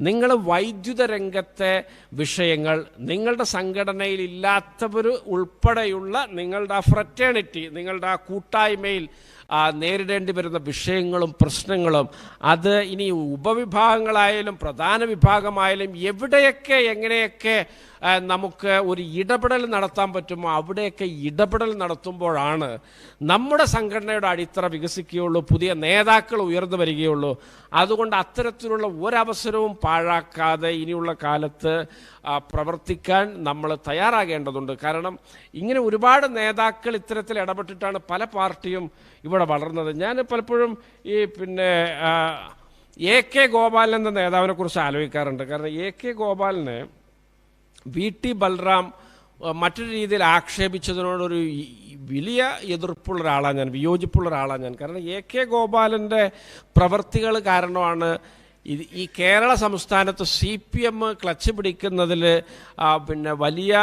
നിങ്ങൾ വൈദ്യുത രംഗത്തെ വിഷയങ്ങൾ നിങ്ങളുടെ സംഘടനയിൽ ഇല്ലാത്തവർ ഉൾപ്പെടെയുള്ള നിങ്ങളുടെ ആ ഫ്രറ്റേണിറ്റി, നിങ്ങളുടെ ആ കൂട്ടായ്മയിൽ നേരിടേണ്ടി വരുന്ന വിഷയങ്ങളും പ്രശ്നങ്ങളും അത് ഇനി ഉപവിഭാഗങ്ങളായാലും പ്രധാന വിഭാഗമായാലും എവിടെയൊക്കെ എങ്ങനെയൊക്കെ നമുക്ക് ഒരു ഇടപെടൽ നടത്താൻ പറ്റുമോ അവിടെയൊക്കെ ഇടപെടൽ നടത്തുമ്പോഴാണ് നമ്മുടെ സംഘടനയുടെ അടിത്തറ വികസിക്കുകയുള്ളൂ, പുതിയ നേതാക്കൾ ഉയർന്നു വരികയുള്ളൂ. അതുകൊണ്ട് അത്തരത്തിലുള്ള ഒരവസരവും പാഴാക്കാതെ ഇനിയുള്ള കാലത്ത് പ്രവർത്തിക്കാൻ നമ്മൾ തയ്യാറാകേണ്ടതുണ്ട്. കാരണം ഇങ്ങനെ ഒരുപാട് നേതാക്കൾ ഇത്തരത്തിൽ ഇടപെട്ടിട്ടാണ് പല പാർട്ടിയും ഇവിടെ വളർന്നത്. ഞാൻ പലപ്പോഴും ഈ എ കെ ഗോപാലൻ എന്ന നേതാവിനെ കുറിച്ച് ആലോചിക്കാറുണ്ട്. കാരണം എ കെ ഗോപാലിനെ വി ടി ബൽറാം മറ്റൊരു രീതിയിൽ ആക്ഷേപിച്ചതിനോടൊരു വലിയ എതിർപ്പുള്ള ഒരാളാണ് ഞാൻ, വിയോജിപ്പുള്ള ഒരാളാണ് ഞാൻ. കാരണം എ കെ ഗോപാലൻ്റെ പ്രവൃത്തികൾ കാരണമാണ് ഈ കേരള സംസ്ഥാനത്ത് CPM ക്ലച്ച് പിടിക്കുന്നതിൽ വലിയ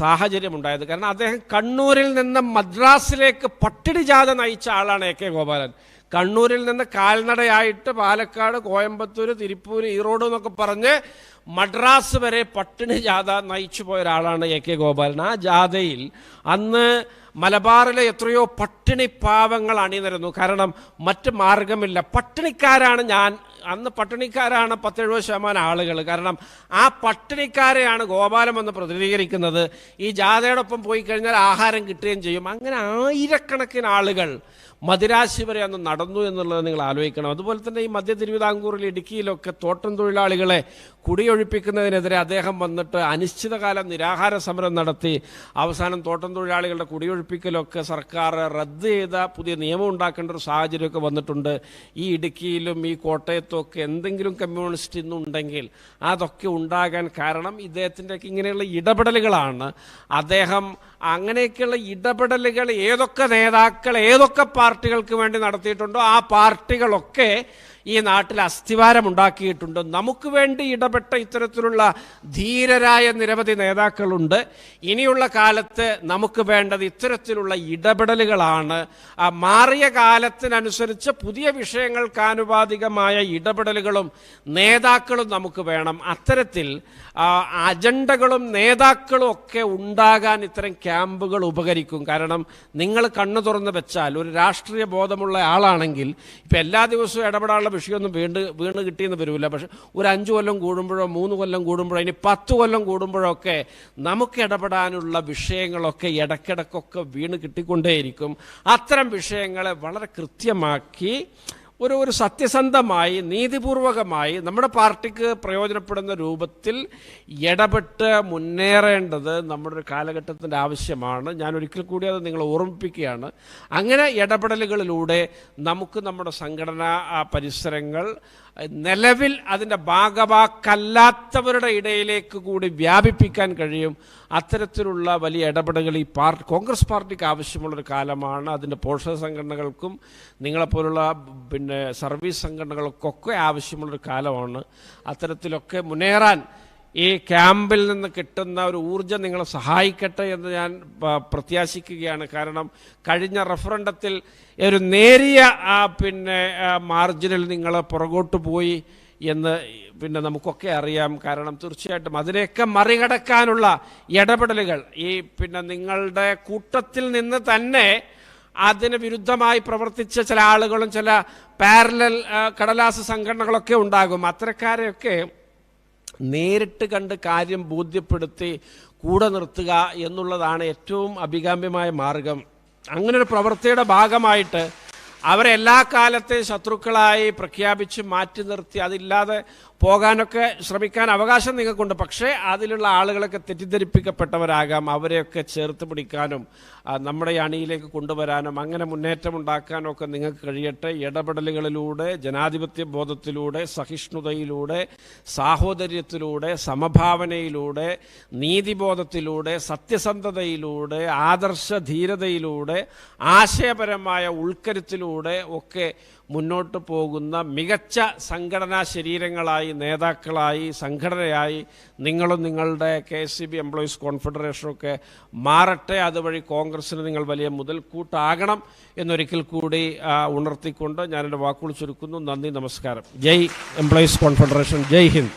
സാഹചര്യമുണ്ടായത്. കാരണം അദ്ദേഹം കണ്ണൂരിൽ നിന്ന് മദ്രാസിലേക്ക് പട്ടിണി ജാഥ നയിച്ച ആളാണ് എ കെ ഗോപാലൻ. കണ്ണൂരിൽ നിന്ന് കാൽനടയായിട്ട് പാലക്കാട്, കോയമ്പത്തൂർ, തിരുപ്പൂർ, ഈറോഡ് എന്നൊക്കെ പറഞ്ഞ് മദ്രാസ് വരെ പട്ടിണി ജാഥ നയിച്ചു പോയ ഒരാളാണ് എ കെ ഗോപാലൻ. ആ ജാഥയിൽ അന്ന് മലബാറിലെ എത്രയോ പട്ടിണി പാവങ്ങൾ അണിനിരന്നു. കാരണം മറ്റ് മാർഗമില്ല. അന്ന് പട്ടിണിക്കാരാണ് 70% ആളുകൾ. കാരണം ആ പട്ടിണിക്കാരെയാണ് ഗോപാലൻ എന്ന് പ്രതിനിധീകരിക്കുന്നത്. ഈ ജാഥയോടൊപ്പം പോയി കഴിഞ്ഞാൽ ആഹാരം കിട്ടുകയും ചെയ്യും. അങ്ങനെ ആയിരക്കണക്കിന് ആളുകൾ മദിരാശി വരെ അന്ന് നടന്നു എന്നുള്ളത് നിങ്ങൾ ആലോചിക്കണം. അതുപോലെ തന്നെ ഈ മധ്യ തിരുവിതാംകൂറിൽ, ഇടുക്കിയിലൊക്കെ തോട്ടം തൊഴിലാളികളെ കുടിയൊഴിപ്പിക്കുന്നതിനെതിരെ അദ്ദേഹം വന്നിട്ട് അനിശ്ചിതകാലം നിരാഹാര സമരം നടത്തി. അവസാനം തോട്ടം തൊഴിലാളികളുടെ കുടിയൊഴിപ്പിക്കലൊക്കെ സർക്കാർ റദ്ദ് ചെയ്ത പുതിയ നിയമം ഉണ്ടാക്കേണ്ട ഒരു സാഹചര്യമൊക്കെ വന്നിട്ടുണ്ട്. ഈ ഇടുക്കിയിലും ഈ കോട്ടയത്തും ഒക്കെ എന്തെങ്കിലും കമ്മ്യൂണിസ്റ്റ് ഇന്നുണ്ടെങ്കിൽ അതൊക്കെ ഉണ്ടാകാൻ കാരണം ഇദ്ദേഹത്തിൻ്റെയൊക്കെ ഇങ്ങനെയുള്ള ഇടപെടലുകളാണ്. അദ്ദേഹം അങ്ങനെയൊക്കെയുള്ള ഇടപെടലുകൾ ഏതൊക്കെ നേതാക്കൾ ഏതൊക്കെ പാർട്ടികൾക്ക് വേണ്ടി നടത്തിയിട്ടുണ്ടോ ആ പാർട്ടികളൊക്കെ ഈ നാട്ടിൽ അസ്ഥിവാരമുണ്ടാക്കിയിട്ടുണ്ട്. നമുക്ക് വേണ്ടി ഇടപെട്ട ഇത്തരത്തിലുള്ള ധീരരായ നിരവധി നേതാക്കളുണ്ട്. ഇനിയുള്ള കാലത്ത് നമുക്ക് വേണ്ടത് ഇത്തരത്തിലുള്ള ഇടപെടലുകളാണ്. മാറിയ കാലത്തിനനുസരിച്ച് പുതിയ വിഷയങ്ങൾക്ക് ആനുപാതികമായ ഇടപെടലുകളും നേതാക്കളും നമുക്ക് വേണം. അത്തരത്തിൽ അജണ്ടകളും നേതാക്കളും ഒക്കെ ഉണ്ടാകാൻ ഇത്തരം ക്യാമ്പുകൾ ഉപകരിക്കും. കാരണം നിങ്ങൾ കണ്ണു തുറന്ന് വെച്ചാൽ ഒരു രാഷ്ട്രീയ ബോധമുള്ള ആളാണെങ്കിൽ ഇപ്പം എല്ലാ ദിവസവും ഇടപെടാനുള്ള വിഷയമൊന്നും വീണ് കിട്ടിയെന്ന് വരില്ല. പക്ഷെ ഒരു 5 കൊല്ലം കൂടുമ്പോഴോ 3 കൊല്ലം കൂടുമ്പോഴോ ഇനി 10 കൊല്ലം കൂടുമ്പോഴൊക്കെ നമുക്ക് ഇടപെടാനുള്ള വിഷയങ്ങളൊക്കെ ഇടയ്ക്കിടയ്ക്കൊക്കെ വീണ് കിട്ടിക്കൊണ്ടേയിരിക്കും. അത്തരം വിഷയങ്ങളെ വളരെ കൃത്യമാക്കി ഒരു സത്യസന്ധമായി നീതിപൂർവകമായി നമ്മുടെ പാർട്ടിക്ക് പ്രയോജനപ്പെടുന്ന രൂപത്തിൽ ഇടപെട്ട് മുന്നേറേണ്ടത് നമ്മുടെ ഒരു കാലഘട്ടത്തിൻ്റെ ആവശ്യമാണ്. ഞാൻ ഒരിക്കൽ കൂടി അത് നിങ്ങളെ ഓർമ്മിപ്പിക്കുകയാണ്. അങ്ങനെ ഇടപെടലുകളിലൂടെ നമുക്ക് നമ്മുടെ സംഘടനാ പരിസരങ്ങൾ നിലവിൽ അതിൻ്റെ ഭാഗവാക്കല്ലാത്തവരുടെ ഇടയിലേക്ക് കൂടി വ്യാപിപ്പിക്കാൻ കഴിയും. അത്തരത്തിലുള്ള വലിയ ഇടപെടലുകൾ ഈ കോൺഗ്രസ് പാർട്ടിക്ക് ആവശ്യമുള്ളൊരു കാലമാണ്. അതിൻ്റെ പോഷക സംഘടനകൾക്കും നിങ്ങളെപ്പോലുള്ള സർവീസ് സംഘടനകൾക്കൊക്കെ ആവശ്യമുള്ളൊരു കാലമാണ്. അത്തരത്തിലൊക്കെ മുന്നേറാൻ ഈ ക്യാമ്പിൽ നിന്ന് കിട്ടുന്ന ഒരു ഊർജ്ജം നിങ്ങളെ സഹായിക്കട്ടെ എന്ന് ഞാൻ പ്രത്യാശിക്കുകയാണ്. കാരണം കഴിഞ്ഞ റഫറണ്ടത്തിൽ ഒരു നേരിയ മാർജിനിൽ നിങ്ങൾ പുറകോട്ട് പോയി എന്ന് നമുക്കൊക്കെ അറിയാം. കാരണം തീർച്ചയായിട്ടും അതിനെയൊക്കെ മറികടക്കാനുള്ള ഇടപെടലുകൾ ഈ നിങ്ങളുടെ കൂട്ടത്തിൽ നിന്ന് തന്നെ അതിന് വിരുദ്ധമായി പ്രവർത്തിച്ച ചില ആളുകളും ചില പാരലൽ കടലാസ് സംഘടനകളൊക്കെ ഉണ്ടാകും. അത്തരക്കാരെയൊക്കെ നേരിട്ട് കണ്ട് കാര്യം ബോധ്യപ്പെടുത്തി കൂടെ നിർത്തുക എന്നുള്ളതാണ് ഏറ്റവും അഭികാമ്യമായ മാർഗം. അങ്ങനൊരു പ്രവൃത്തിയുടെ ഭാഗമായിട്ട് അവരെ എല്ലാ കാലത്തെയും ശത്രുക്കളായി പ്രഖ്യാപിച്ച് മാറ്റി നിർത്തി അതില്ലാതെ പോകാനൊക്കെ ശ്രമിക്കാൻ അവകാശം നിങ്ങൾക്കുണ്ട്. പക്ഷേ അതിലുള്ള ആളുകളൊക്കെ തെറ്റിദ്ധരിപ്പിക്കപ്പെട്ടവരാകാം. അവരെയൊക്കെ ചേർത്ത് പിടിക്കാനും നമ്മുടെ ഈ അണിയിലേക്ക് കൊണ്ടുവരാനും അങ്ങനെ മുന്നേറ്റമുണ്ടാക്കാനും ഒക്കെ നിങ്ങൾക്ക് കഴിയട്ടെ. ഇടപെടലുകളിലൂടെ, ജനാധിപത്യ ബോധത്തിലൂടെ, സഹിഷ്ണുതയിലൂടെ, സാഹോദര്യത്തിലൂടെ, സമഭാവനയിലൂടെ, നീതിബോധത്തിലൂടെ, സത്യസന്ധതയിലൂടെ, ആദർശധീരതയിലൂടെ, ആശയപരമായ ഉൾക്കരുത്തിലൂടെ ഒക്കെ മുന്നോട്ട് പോകുന്ന മികച്ച സംഘടനാ ശരീരങ്ങളായി, നേതാക്കളായി, സംഘടനയായി നിങ്ങളും നിങ്ങളുടെ KSCB എംപ്ലോയീസ് കോൺഫെഡറേഷനൊക്കെ മാറട്ടെ. അതുവഴി കോൺഗ്രസ്സിന് നിങ്ങൾ വലിയ മുതൽക്കൂട്ടാകണം എന്നൊരിക്കൽ കൂടി ഉണർത്തിക്കൊണ്ട് ഞാൻ എൻ്റെ വാക്കുകൾ ചുരുക്കുന്നു. നന്ദി, നമസ്കാരം. ജയ് എംപ്ലോയീസ് കോൺഫെഡറേഷൻ, ജയ് ഹിന്ദ്.